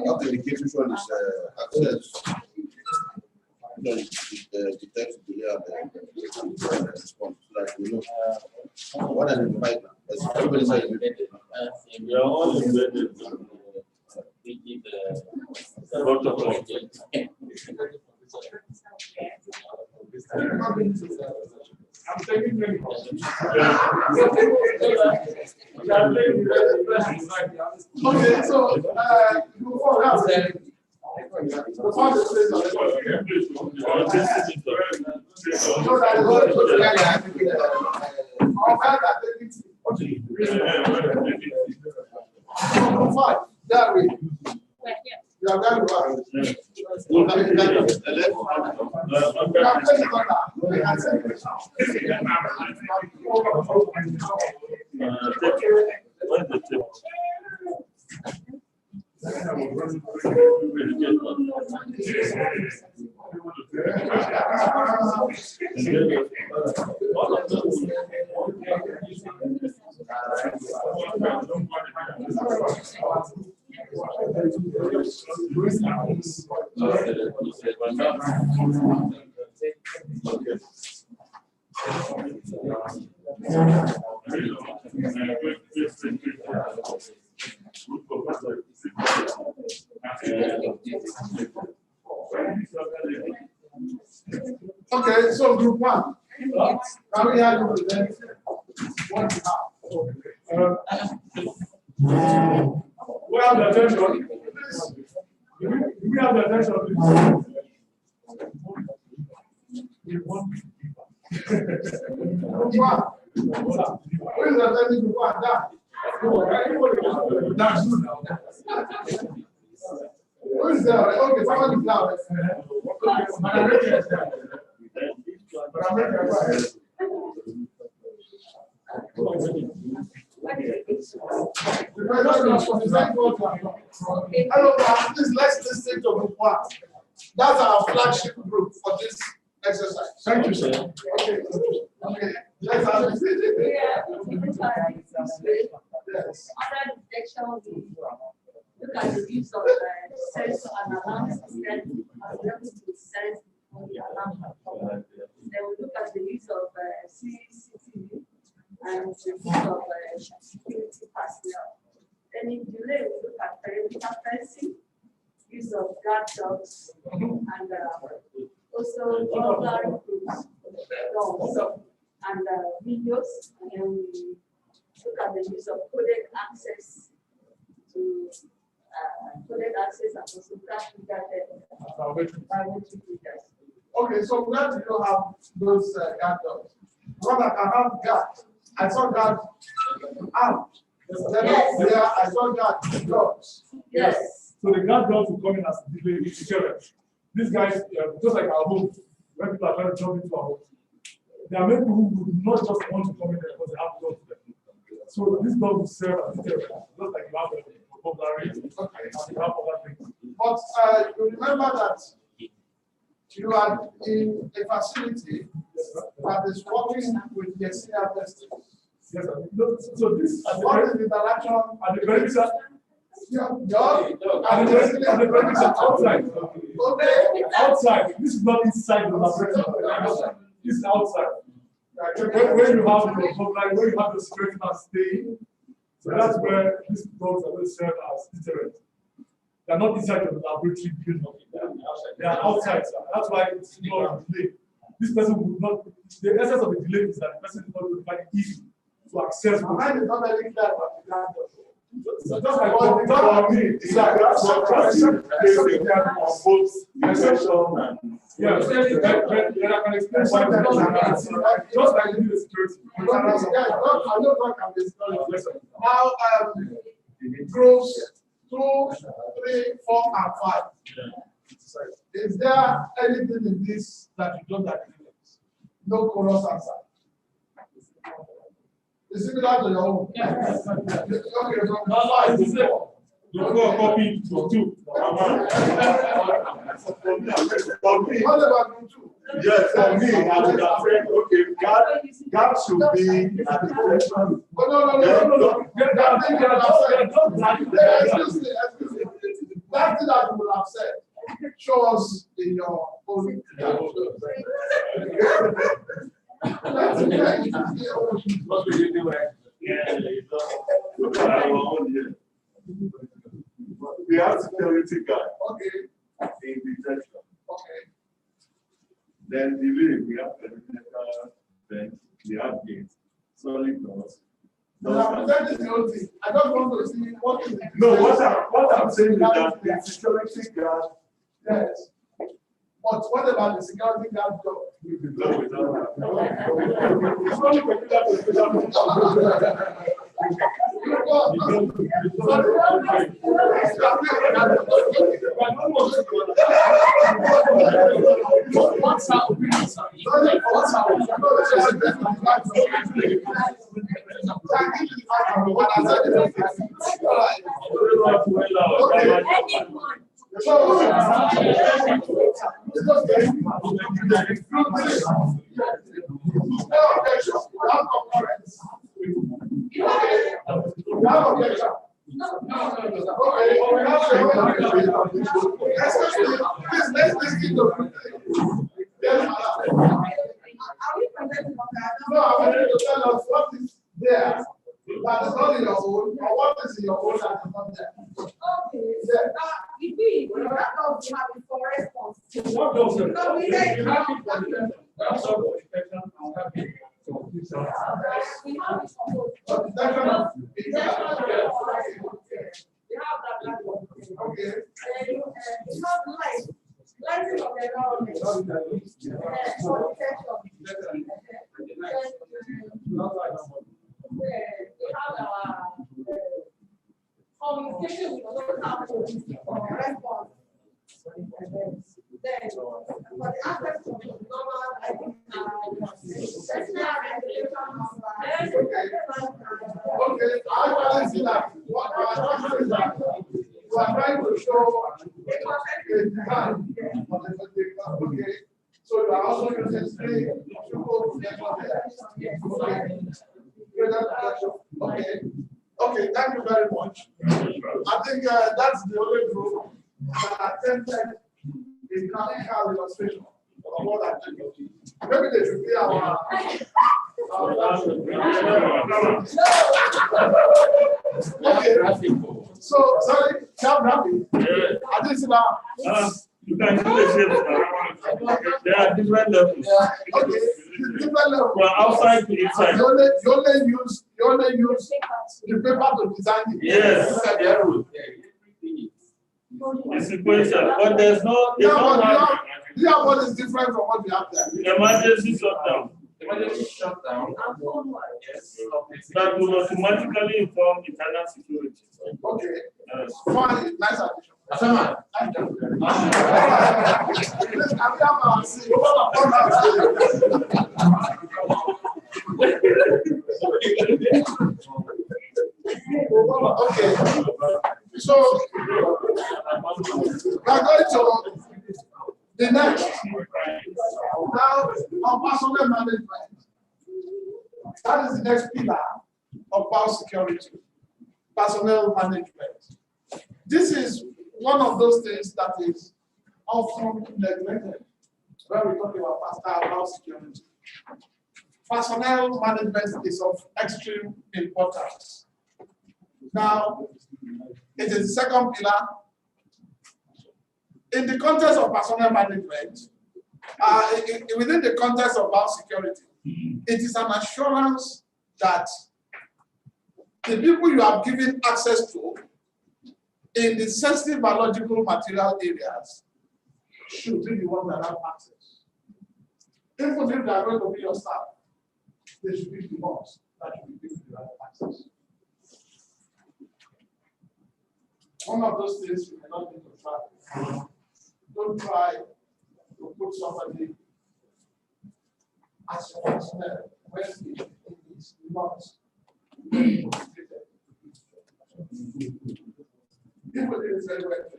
After the case, which one is access? Detect delay and response. Like we know, what are the We are all embedded in the protocol. I'm taking many. Okay, so before that, the part is so that fine, that way. You are very well. Okay, so group one. Can we have you present what you have? We have the attention. We have the attention. Group one. Who is attending group one? That. Who is there? Okay, someone is loud. Hello, please let's listen to group one. That's our flagship group for this exercise. Thank you, sir. Okay. Okay. Let's have it. Yes. Other detection, we look at the use of sensor and alarm system as well to sense the alarm. Then we look at the use of CCTV and the use of security personnel. Then in delay, we look at perimeter fencing, use of guard dogs, and also burglary groups, and videos, and then we look at the use of coded access to coded access and also private readers. Okay, so glad you don't have those guard dogs. What I can have guard. I saw guard armed. Yes. There, I saw guard dogs. Yes. So the guard dogs will come in as deterrent. These guys, just like our home, when people are trying to jump into our home, there are many people who would not just want to come in there because they have dogs to them. So this dog will serve as deterrent, just like you have a vocabulary, and you have other things. But you remember that you are in a facility that is working with the senior testing. Yes, sir. No, so this What is the interaction at the perimeter, at the perimeter outside. Okay. Outside. This is not inside the laboratory. This is outside. Where you have the vocabulary, where you have the security man staying. So that's where these dogs are going to serve as deterrent. They are not inside the laboratory building. They are outside. Sir. That's why it's not a delay. This person would not. The essence of the delay is that the person is not going to find it easy to access. My mind is not very clear about the guard dogs. So just like what for me, it's like that's on both exception. Yeah, then I can explain why just like you do the security. I know God can be stolen. Now, groups 2, 3, 4, and 5. Is there anything in this that you don't agree with? No chorus answer. Is similar to your own? Yes. Okay, so It's the same. You go copy to 2. what about group 2? Yes, for me, I would have said, okay, God should be at the collection. Oh, no. That thing you would have said. Excuse me. That thing that you would have said, show us in your own. That's okay. Yeah, look at our own we have security guard Okay, in detection. okay. Then the way we have perimeter, then we have gates, solid doors. Now, that is the only thing. I don't want to see what is. No, what I'm saying is that the security guard, Yes. But what about the security guard job? no, we don't have. It's only peculiar to special. What's our opinion, sir? What's our No, I want you to tell us what is there that is not in your own, or what is in your own that is not there. Okay, Yeah. we have it for response. What does it? No, we We don't. have it for them. That's all the inspection and have it for this. We have it for both. But the second- We have that one. Okay. It's not light. Lighting of the environment. For protection. We have our communication with local police for response. Then, for the aspects of normal, I think, personal regulation Okay, I can see that. What I want to is that you are trying to show a design of the particular, okay? So you are also using three people there. Okay. Okay. Okay, thank you very much. I think that's the only group that attempted a graphical illustration of what I think. Maybe they should be our okay. So, sorry, Cap Rabbit. I didn't see that. You can do the shape. There are different levels. Okay, different level. From outside to inside. You only use the paper to design it. Yes. It's sequential, but there's no. Yeah, but what is different from what we have there? Emergency shutdown. Emergency shutdown. Yes. That will automatically inform internal security. Okay, Yes. fine, nice addition. Asama. Thank you. Please, can we have our seat? Okay, so we are going to the next. Now, on personnel management. That is the next pillar of biosecurity. Personnel management. This is one of those things that is often neglected when we talk about biosecurity. Personnel management is of extreme importance. Now, it is the second pillar. In the context of personnel management, within the context of biosecurity, it is an assurance that the people you have given access to in the sensitive biological material areas should be the ones that have access. Even if they are going to be your staff, they should be the ones that should be given the right access. One of those things you cannot need to try. Don't try to put somebody as your personnel when it is not. People did it very well.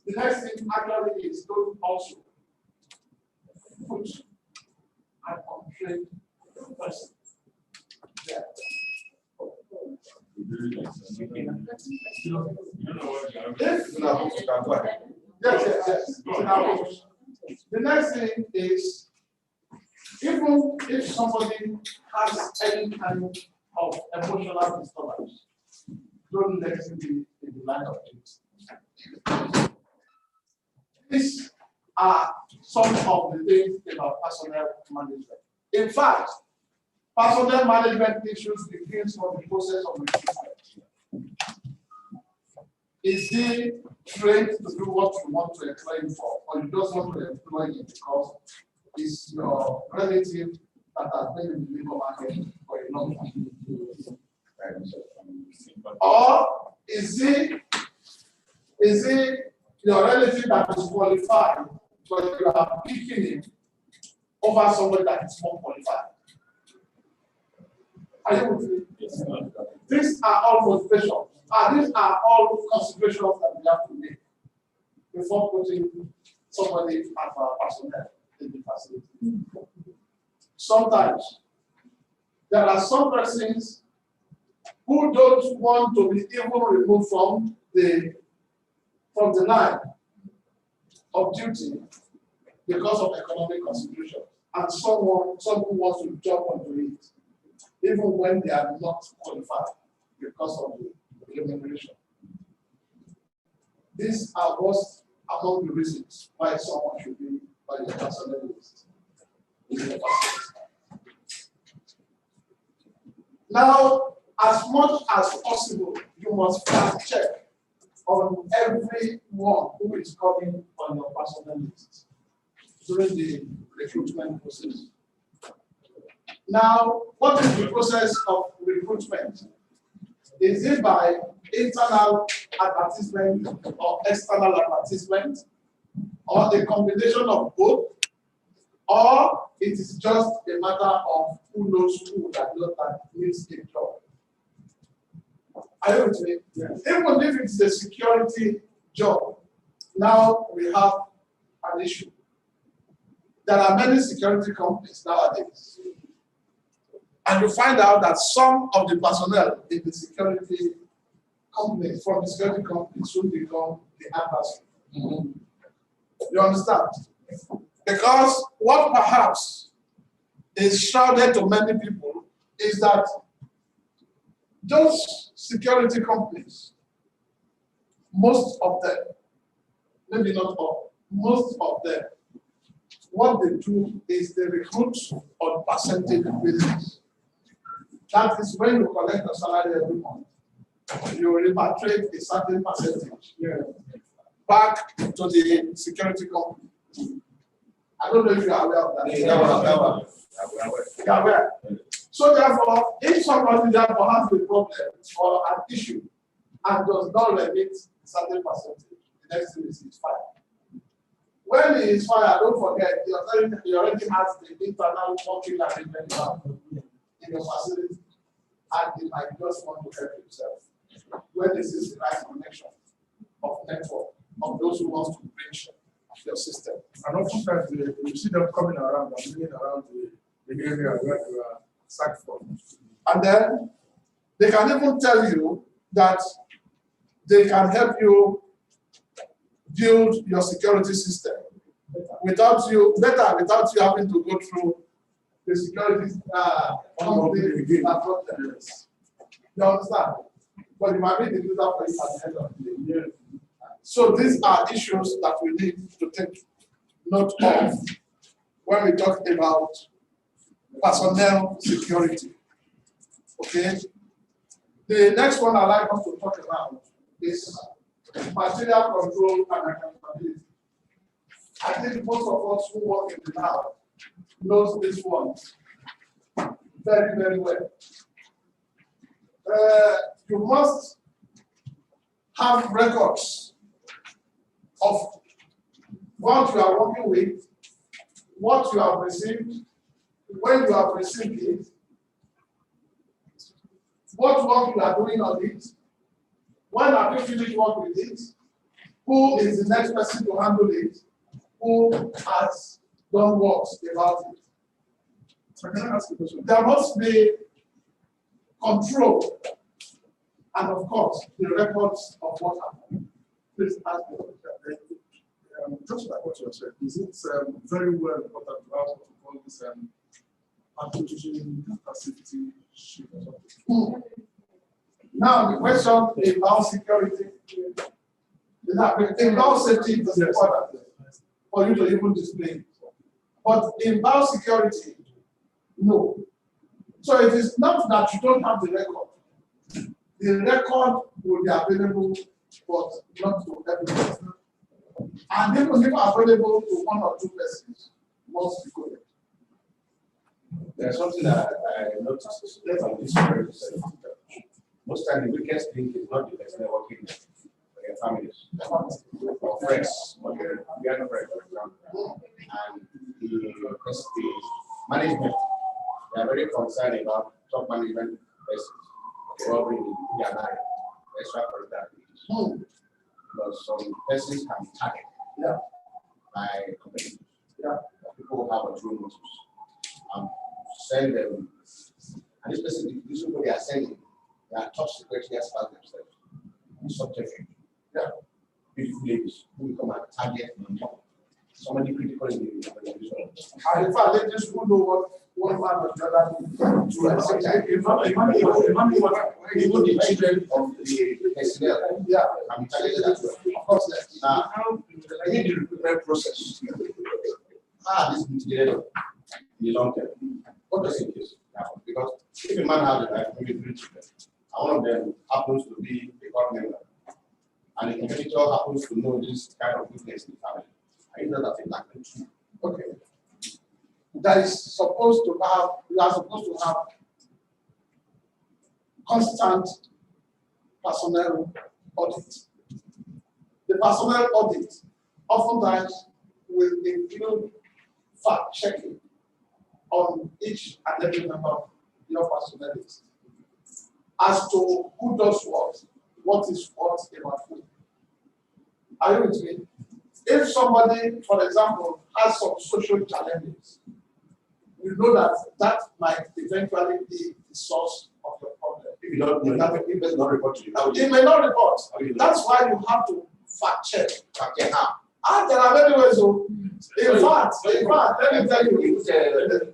The next thing actually is don't also put an untrained person there. Yes. The next thing is, even if somebody has any kind of emotional disturbance, don't let him be in the line of duty. These are some of the things about personnel management. In fact, personnel management issues begins from the process of recruitment. Is he trained to do what you want to employ him for, or you just want to employ him because it's your relative that has been in the labor market for a long time? Or is he your relative that is qualified, but you are picking him over somebody that is more qualified? Are you with me? Yes. These are all motivations. These are all considerations that we have to make before putting somebody as our personnel in the facility. Sometimes there are some persons who don't want to be even removed from the line of duty because of economic consideration, and someone who wants to jump onto it, even when they are not qualified because of the remuneration. These are most among the reasons why someone should be on your personnel list. Now, as much as possible, you must fact check on everyone who is coming on your personnel list during the recruitment process. Now, what is the process of recruitment? Is it by internal advertisement or external advertisement, or a combination of both, or it is just a matter of who knows who that needs a job? Are you with me? Yes. Even if it's a security job, now we have an issue. There are many security companies nowadays. And you find out that some of the personnel in the security companies, from the security companies, soon become the adversary. Mm-hmm. You understand? Because what perhaps is shrouded to many people is that those security companies, most of them, maybe not all, most of them, what they do is they recruit on percentage basis. That is when you collect your salary every month, you repatriate a certain percentage back to the security company. I don't know if you are aware of that. You are aware. So therefore, if somebody therefore has a problem or an issue and does not remit a certain percentage, the next thing is he's fired. When he is fired, don't forget, he already has the internal working arrangement in your facility, and he might just want to help himself. When this is the right connection of network of those who want to bridge your system. And oftentimes you see them coming around and moving around the area where you are sacked from. And then they can even tell you that they can help you build your security system without you having to go through the security company. You understand? But you might be the user for it at the end of the day. So these are issues that we need to take note of when we talk about personnel security. Okay? The next one I'd like us to talk about is material control and accountability. I think most of us who work in the lab knows this one very, very well. You must have records of what you are working with, what you have received, when you have received it, what work you are doing on it, when have you finished work with it, who is the next person to handle it, who has done works about it. So can I ask you a question? There must be control, and of course, the records of what happened. Please ask me. Just like what you said, is it very well important to have what we call this pathogen capacity sheet or something? Now, the question about security is that in biosafety is important for you to even display it. But in biosecurity, no. So it is not that you don't have the record. The record will be available, but not to everyone. And even if available to one or two persons, must be correct. There's something that I noticed on this very most times the weakest link is not the person working with your families or friends, or your friends, for example. And the management, they are very concerned about top management persons involving their life, extra curricular because some persons can be targeted by competitors. People who have a true motives. Send them, and this person, this people they are sending, they are top security experts themselves. Subject, beautiful ladies who become a target somebody critical in the organization. And in fact, ladies who know what man or the other even the children of the personnel can be targeted as well. Of course, I need the recruitment process. This is mitigated in the long term. What does it is now? Because if a man has maybe 3 children, and one of them happens to be a court member, and the competitor happens to know this kind of weakness in the family, I know that it's not true. Okay. That is supposed to have, we are supposed to have constant personnel audit. The personnel audit oftentimes will include fact checking on each and every member of your personality as to who does what is what about who. Are you with me? If somebody, for example, has some social challenges, you know that might eventually be the source of your problem. If you don't know, if does not report to you, it may not report. That's why you have to fact check. And there are many ways. In fact, let me tell you,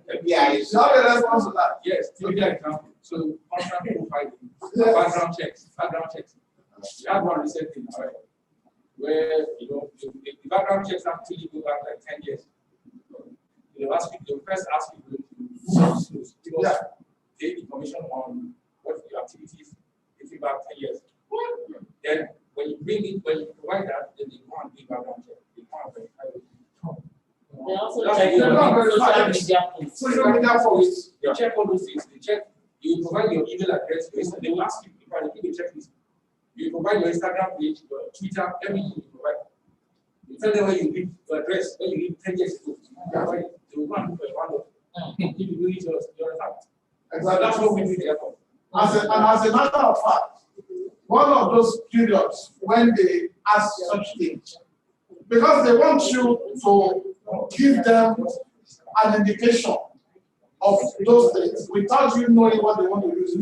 FBI is not a response to that. Yes, give me an example. So, contract profiling, background checks. We had one recently, where the background checks actually go back like 10 years. They first ask people to give us the information on what your activities dating back 10 years. Then when you provide that, then they go and do background check. They can't verify it. They also That's check the your social media posts. Social media posts. They check all those things. They check. You provide your email address. They will ask you if I give a checklist. You provide your Instagram page, your Twitter, everything you provide. You tell them where you live, your address, where you live 10 years ago. They will go and look for your handle. If you do it, you're a fact. Exactly. That's what we do there for. As a matter of fact, one of those periods when they ask such things, because they want you to give them an indication of those things without you knowing what they want to use.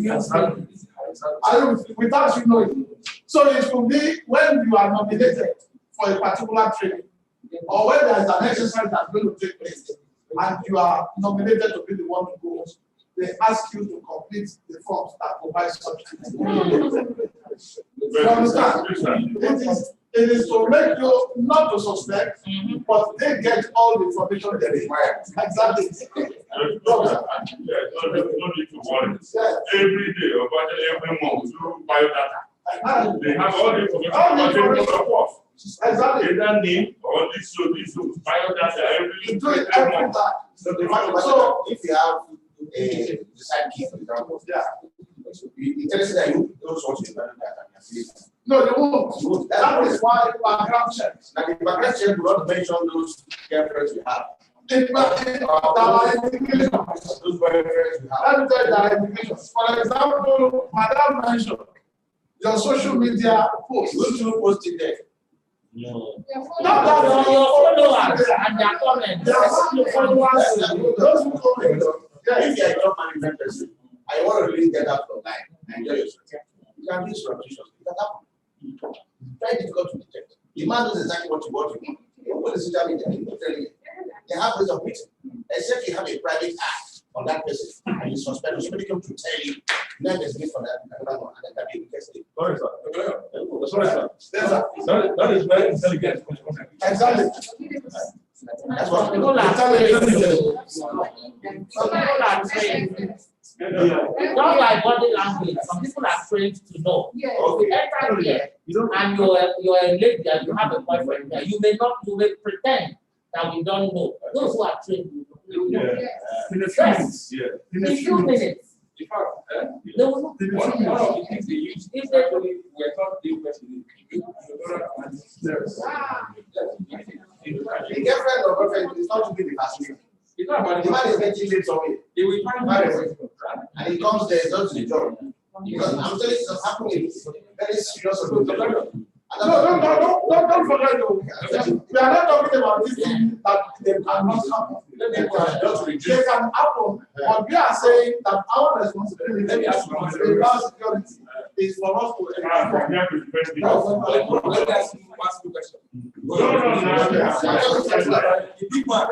Without you knowing. So it will be when you are nominated for a particular training, or when there is an exercise that's going to take place, and you are nominated to be the one to go, they ask you to complete the forms that provide such things. You understand? It is to make you not to suspect, but they get all the information they require. Exactly. No need to worry. Every day, or every month, through biodata, they have all the information about Exactly. either name or this biodata every month. So if you have a design key, for example, it tells you that you don't want to value that. No, you won't. That is why background checks. Now the background check will not mention those girlfriends you have. Those boyfriends you have. Let me tell you that indications. For example, Madam mentioned your social media posts. Those two posts in there. No. Not that Your followers and their comments. your followers. Those who comment. If you are a job management person, I want to really get up online and enjoy yourself. You can be surreptitious. It can happen. Very difficult to detect. The man knows exactly what you want to do. You put the social media, he will tell you. They have ways of meeting. Except you have a private act on that person, and you suspend, somebody come to tell you, then there's need for that, another one, and then that be tested. Sorry, sir. Sorry, sir. Yes, sir. That is very intelligent. Exactly. That's what People are trained. Some people are trained. Just like body language, some people are trained to know. Yes. If you enter here and you're a lady and you have a boyfriend there, you may pretend that we don't know. Those who are trained will know. Yeah. In a few minutes. In a few minutes. In fact, They will know. In a one few of minutes. the things they use, If they actually, we're not doing question. Yes. the girlfriend or boyfriend is not to be the facility. It's not about The man is getting late somewhere, They will find and he comes there, does the job. Because I'm telling you, it's happening very serious. No, don't forget though. We are not talking about this thing that they cannot happen. They can happen, but we are saying that our responsibility in security is for us to Let me ask you one question. No. The big man,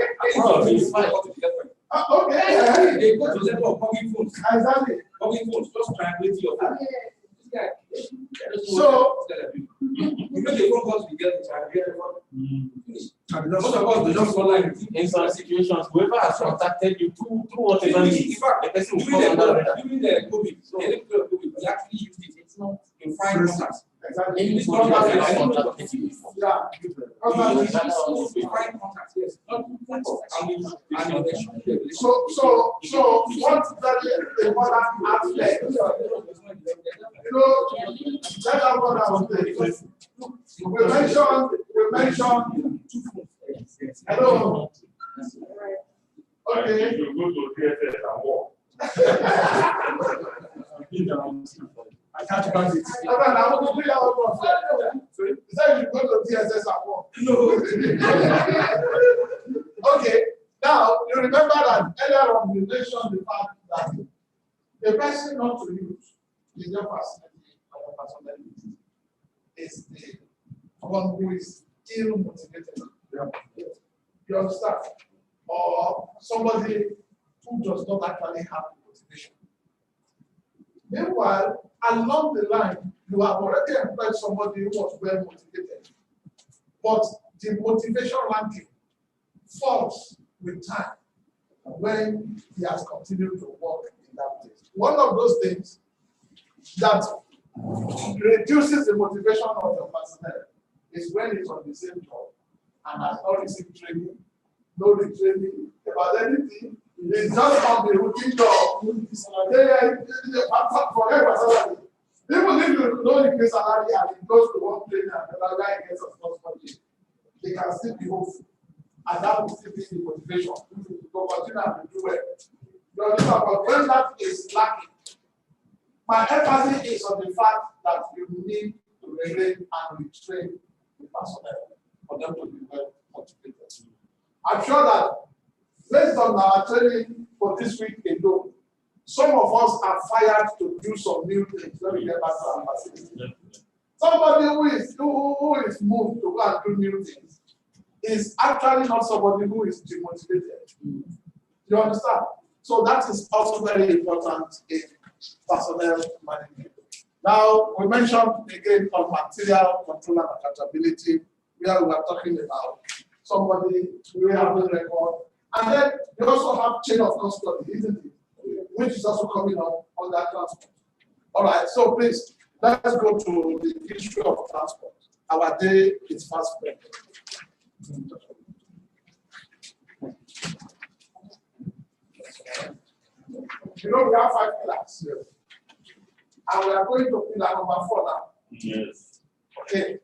okay. they go to the level of public phones. Exactly. Public phones, just triangulate your phone. This guy. So you make a phone call to the girl, most of us do just go like In some situations, whoever has contacted you through whatever in means, fact, the person will during come under that. the COVID, we actually used it. It's not to find contacts. exactly. In this Someone country, has I don't know. contacted you before. Yeah. We find contacts, yes. Not So what's very important aspect? You know, that's what I was saying. We mentioned. Hello. Okay. You go to theater and walk. I can't find it. I want to bring out one. You said you go to TSS and walk. No. Okay. Now you remember that earlier on we mentioned the fact that a person not to use is your personality or your personality is the one who is ill motivated. You understand? Or somebody who does not actually have motivation. Meanwhile, along the line, you have already employed somebody who was well motivated. But the motivation ranking falls with time when he has continued to work in that place. One of those things that reduces the motivation of the personnel is when he's on the same job and has not received training, no retraining about anything. It's just on the routine job. Forget about salary. Even if you don't increase salary and it goes to one training and another guy gets a responsibility, they can still be hopeful. And that will still be the motivation to continue and do well. You understand? But when that is lacking, my emphasis is on the fact that you need to retrain and retrain the personnel for them to be well motivated. I'm sure that based on our training for this week alone, some of us are fired to do some new things when we get back to our facility. Somebody who is moved to go and do new things is actually not somebody who is demotivated. You understand? So that is also very important in personnel management. Now, we mentioned again on material control and accountability, where we are talking about somebody we have a record. And then we also have chain of custody, isn't it? Which is also coming up on that transport. All right, so please, let's go to the issue of transport. Our day is fast spent. You know, we have 5 pillars here. And we are going to pillar number 4 now. Yes. Okay.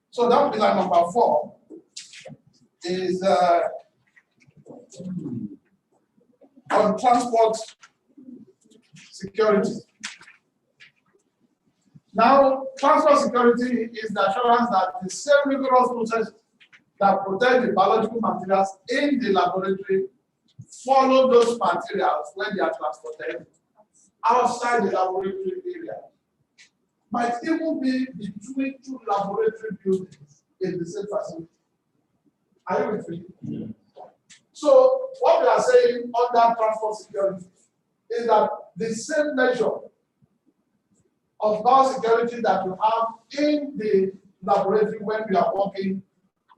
So that pillar number 4 is on transport security. Now, transport security is the assurance that the same rigorous processes that protect the biological materials in the laboratory follow those materials when they are transported outside the laboratory area. Might even be between 2 laboratory buildings in the same facility. Are you with me? Yeah. So what we are saying under transport security is that the same measure of biosecurity that you have in the laboratory when we are working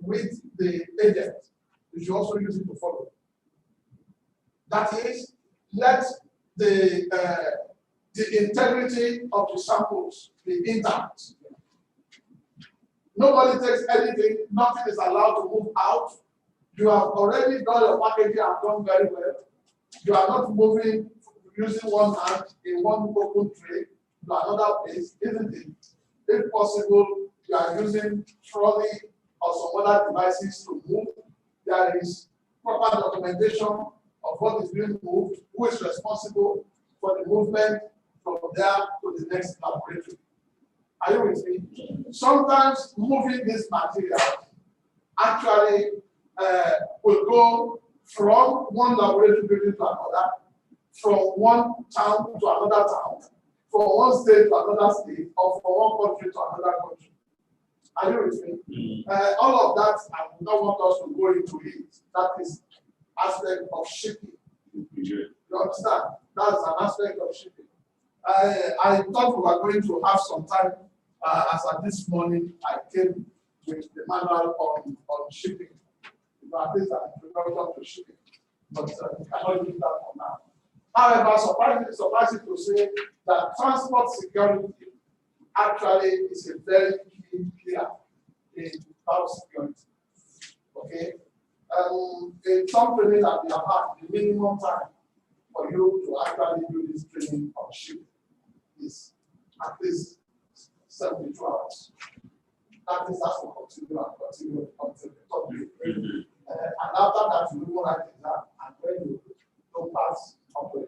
with the agent, you should also use it to follow. That is, let the integrity of the samples be intact. Nobody takes anything, nothing is allowed to move out. You have already done your packaging and done very well. You are not moving using one hand in one open tray to another place, isn't it? If possible, you are using trolley or some other devices to move. There is proper documentation of what is being moved, who is responsible for the movement from there to the next laboratory. Are you with me? Sometimes moving this material actually will go from one laboratory building to another, from one town to another town, from one state to another state, or from one country to another country. Are you with me? All of that, I do not want us to go into it. That is aspect of shipping. You understand? That is an aspect of shipping. I thought we were going to have some time, as at this morning, I came with the manual on shipping. At least an introduction to shipping. But we cannot do that for now. However, suffice it to say that transport security actually is a very key pillar in biosecurity. Okay? In some training that we have had, the minimum time for you to actually do this training on shipping is at least 72 hours. That is has to continue and continue until the top grade. And after that, you will write it down, and when you don't pass up to 5%,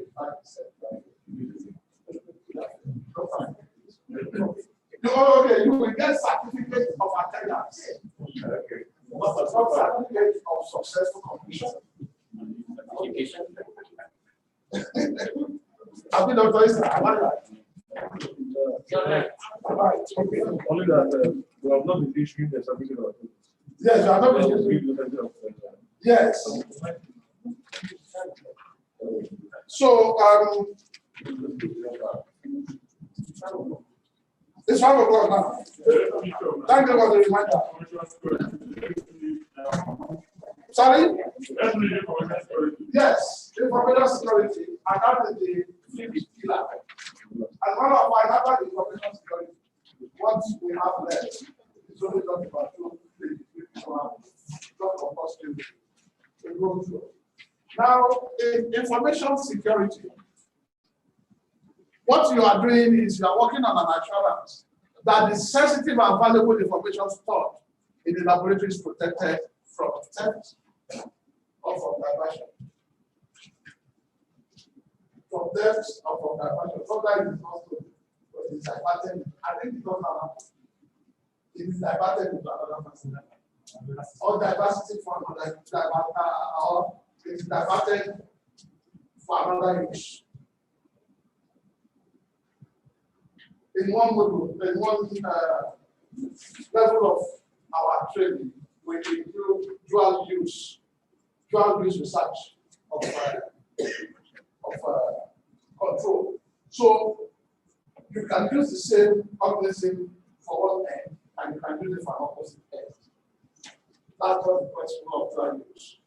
okay, you will get certificate of attendance. Okay. But not certificate of successful completion. I've been Dr. Isra, am I right? Only that we have not been issuing the certificate of attendance. Yes, you are not issuing. Yes. So, it's 5 o'clock now. Thank you for the reminder. Sorry? Yes, information security, and that is the fifth pillar. And one of my other information security, what we have left is only talking about 2, 3, 4, now, in information security, what you are doing is you are working on an assurance that the sensitive and valuable information stored in the laboratory is protected from theft or from diversion. From theft or from diversion. Sometimes it's not so, but it's diverted. I think it's not allowed. It is diverted into another person. Or diversity for another, or it's diverted for another use. In one module, in one level of our training, we include dual use research of control. So you can use the same organism for one end, and you can use it for an opposite end. That's what the principle of dual use.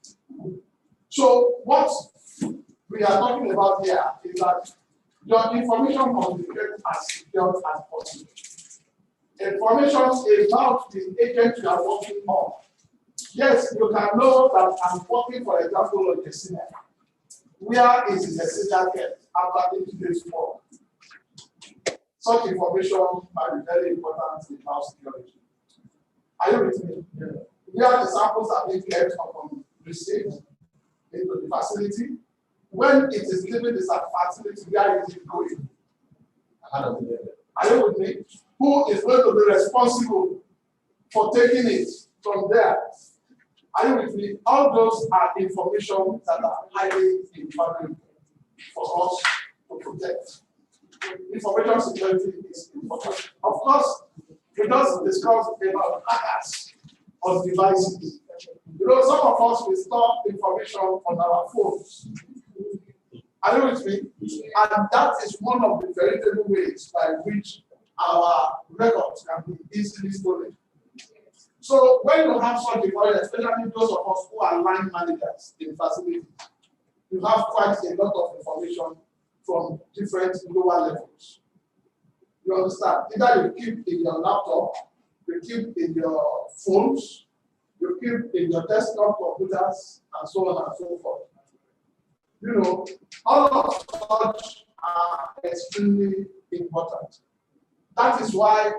So what we are talking about here is that your information must be kept as secure as possible. Information about the agent you are working on. Yes, you can know that I'm working, for example, on Yesenia. Where is Yesenia kept after 8 days work? Such information might be very important in biosecurity. Are you with me? Yeah. Where the samples are being kept upon receipt into the facility. When it is leaving the facility, where is it going? Are you with me? Who is going to be responsible for taking it from there? Are you with me? All those are information that are highly important for us to protect. Information security is important. Of course, we just discussed about hackers of devices. You know, some of us will store information on our phones. Are you with me? And that is one of the veritable ways by which our records can be easily stolen. So when you have such a problem, especially those of us who are line managers in facilities, you have quite a lot of information from different lower levels. You understand? Either you keep in your laptop, you keep in your phones, you keep in your desktop computers, and so on and so forth. You know, all of such are extremely important. That is why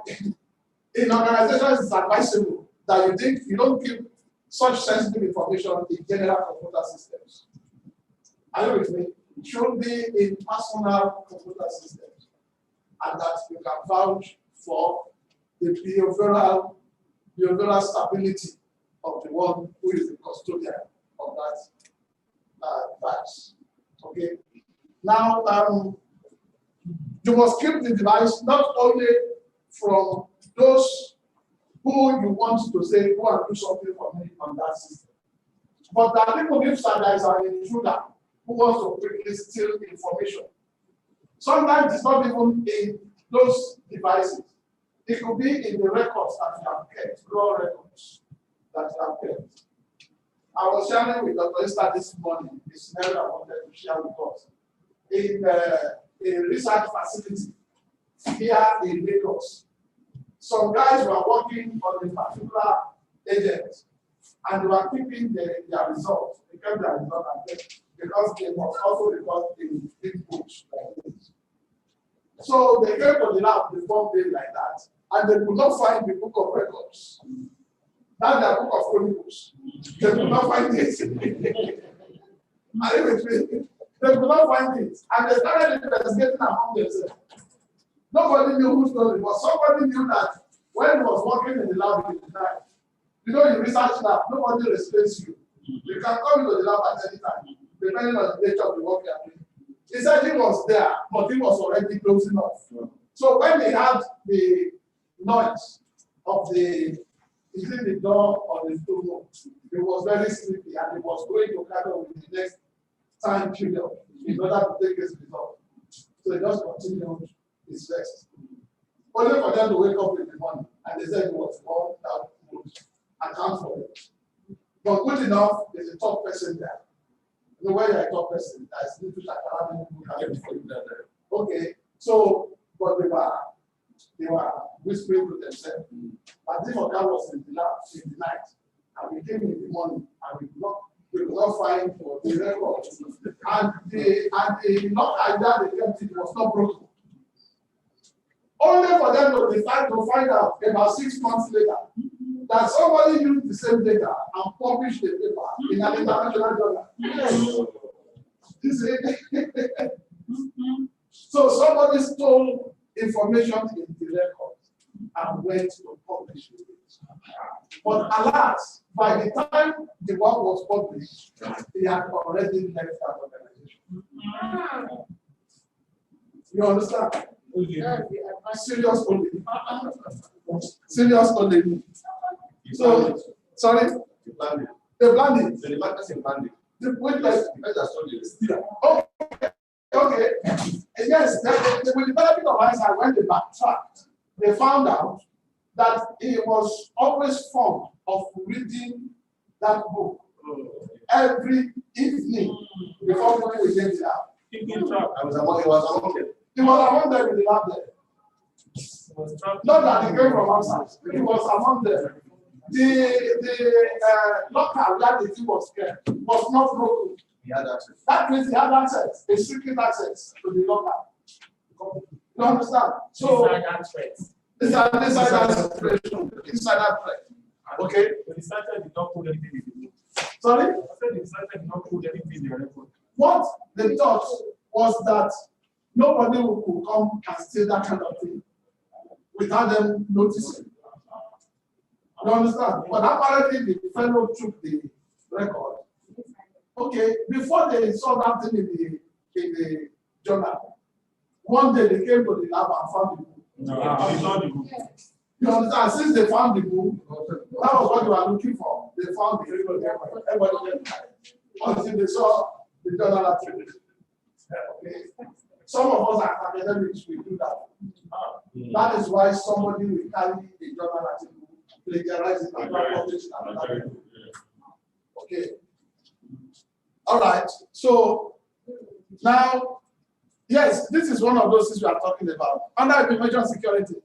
in organizations it's advisable that you don't keep such sensitive information in general computer systems. Are you with me? It should be in personal computer systems, and that you can vouch for the behavioral stability of the one who is the custodian of that device. Okay. Now, you must keep the device not only from those who you want to say, go and do something for me on that system, but that people if there is an intruder who wants to quickly steal information. Sometimes it's not even in those devices. It could be in the records that you have kept, raw records that you have kept. I was sharing with Dr. Esther this morning, the scenario I wanted to share with us. In a research facility here in Lagos, some guys were working on a particular agent and they were keeping their results. They kept their result because they must also record in big books like this. So they came to the lab the fourth day like that, and they could not find the book of records. That's their book of chronicles. They could not find it. They could not find it. And they started investigating among themselves. Nobody knew who stole it, but somebody knew that when he was working in the lab in the night, you know, in research lab, nobody restrains you. You can come into the lab at any time, depending on the nature of the work you are doing. He said he was there, but he was already close enough. So when he had the noise of the door or the door, he was very sleepy and he was going to carry on with the next time period in order to take his result. So he just continued his rest. Only for them to wake up in the morning and they said he was born that would account for it. But good enough is a top person there. The way you're a top person, that's little shakara. Okay, so but they were whispering to themselves. But this guy was in the lab in the night, and we came in the morning, and we could not find the record. And the not idea they kept it was not broken. Only for them to decide to find out about 6 months later that somebody used the same data and published the paper in an international journal. So somebody stole information in the record and went to publish it. But alas, by the time the work was published, he had already left that organization. You understand? Serious only. Serious only. So, sorry? They planned it. The person planned it. Okay. Yes, with the benefit of hindsight, when they backtracked, they found out that he was always fond of reading that book every evening before going to get it out. He was among them. He was among them in the lab there. Not that he came from outside. He was among them. The locker where the thing was kept was not broken. He had access. That means he had access, a secret access to the locker. You understand? So it's an insider threat. Insider threat. Okay? The insider did not put anything in the book. Sorry? I said the insider did not put anything in the record. What they thought was that nobody could come and steal that kind of thing without them noticing. You understand? But apparently the fellow took the record. Okay, before they saw that thing in the journal, one day they came to the lab and found the book. No, they found the book. You understand? Since they found the book, that was what they were looking for. they found it. Until they saw the journal article. Okay. Some of us are academics, we do that. That is why somebody will carry a journal article, plagiarize it, and publish it. Okay. All right. So now, yes, this is one of those things we are talking about. Under information security,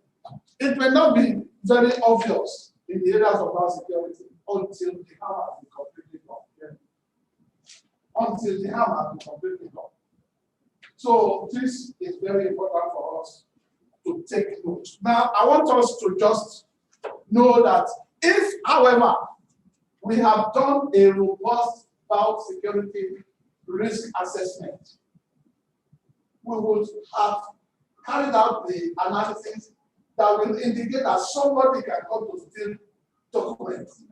it may not be very obvious in the areas of our security until the hammer has been completely gone. Until the hammer has been completely gone. So this is very important for us to take note. Now, I want us to just know that if, however, we have done a robust biosecurity risk assessment, we would have carried out the analysis that will indicate that somebody can come to steal documents.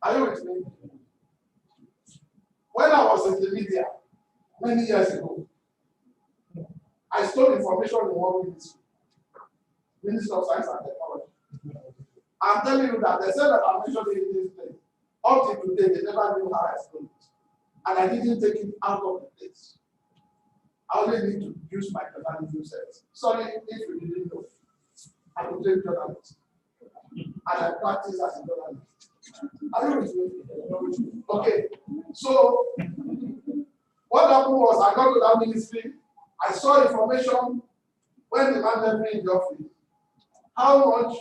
Are you with me? When I was in the media many years ago, I stole information in one Ministry of Science and Technology. I'm telling you that they said that I mentioned it in this place. Up to today, they never knew how I stole it. And I didn't take it out of the place. I only need to use my journalism sense. Sorry if you didn't know. I am a journalist. And I practice as a journalist. Are you with me? Okay. So, what happened was I got to that ministry. I saw information when the man left me in the office. How much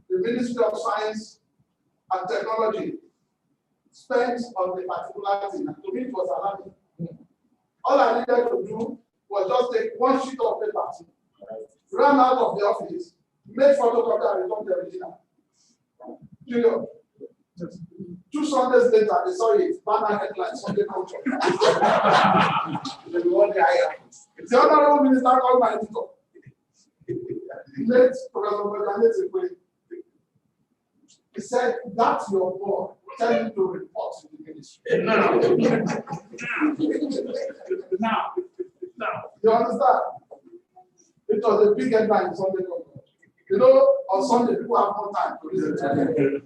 the Ministry of Science and Technology spent on the particular thing. And to me, it was alarming. All I needed to do was just take one sheet of paper, run out of the office, make photocopy and return the original. Period. 2 Sundays later, they saw it, banner headline, Sunday culture. The Honorable Minister called my editor. Late Professor Beganet, he said, that's your board. Tell him to report to the ministry. Now, you understand? It was a big headline in Sunday culture. You know, on Sunday, people have more time to listen to it.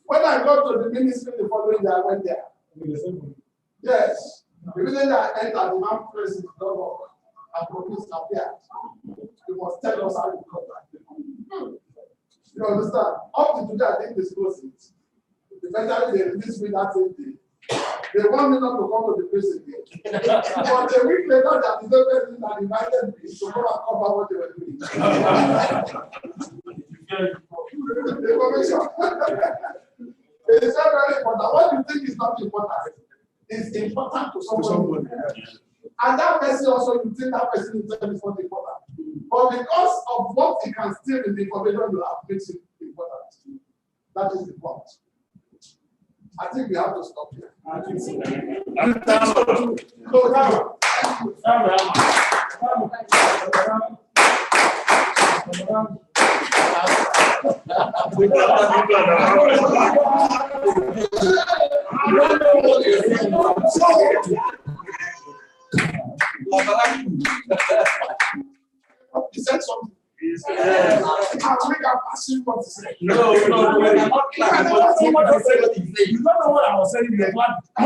When I got to the ministry the following day, I went there. Yes. Immediately I entered, the man pressed the door and promised appeared. You must tell us how you got that. You understand? Up to today, I didn't disclose it. Eventually, they released me that same day. They want me not to come to the place again. But a week later, they decided and invited me to come and cover what they were doing. Information. It is very important. What you think is not important is important to somebody. And that person also, you think that person himself is not important. But because of what he can steal in the information you have, makes it important. That is the point. I think we have to stop here. I think so. Go down. He said something. I'll make a passive what to say. No, we're not clapping. You don't know what I was saying. You're clapping. In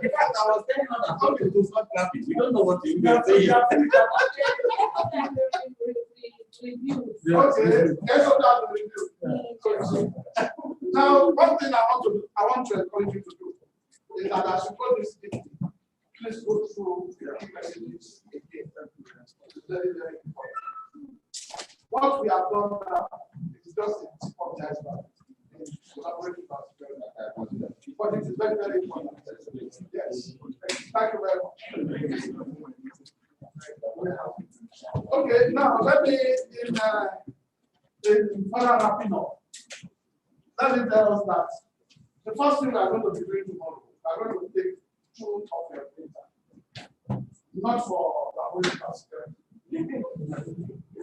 fact, I was telling them that some people start clapping. We don't know what you're saying. Okay, let's start the review. Now, one thing I want to encourage you to do is that as you go this meeting, please go through the key messages again. It's very, very important. What we have done now is just a tip of the iceberg. But it is very, very important. Yes. Thank you very much. Okay, now let me in further wrapping up. Let me tell us that the first thing we are going to be doing tomorrow, we are going to take 2 of your data. Not for the whole transfer.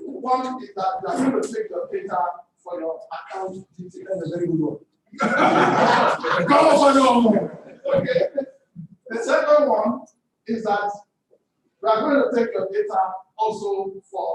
One is that you are going to take your data for your account details. That's a very good one. Okay. The second one is that we are going to take your data also for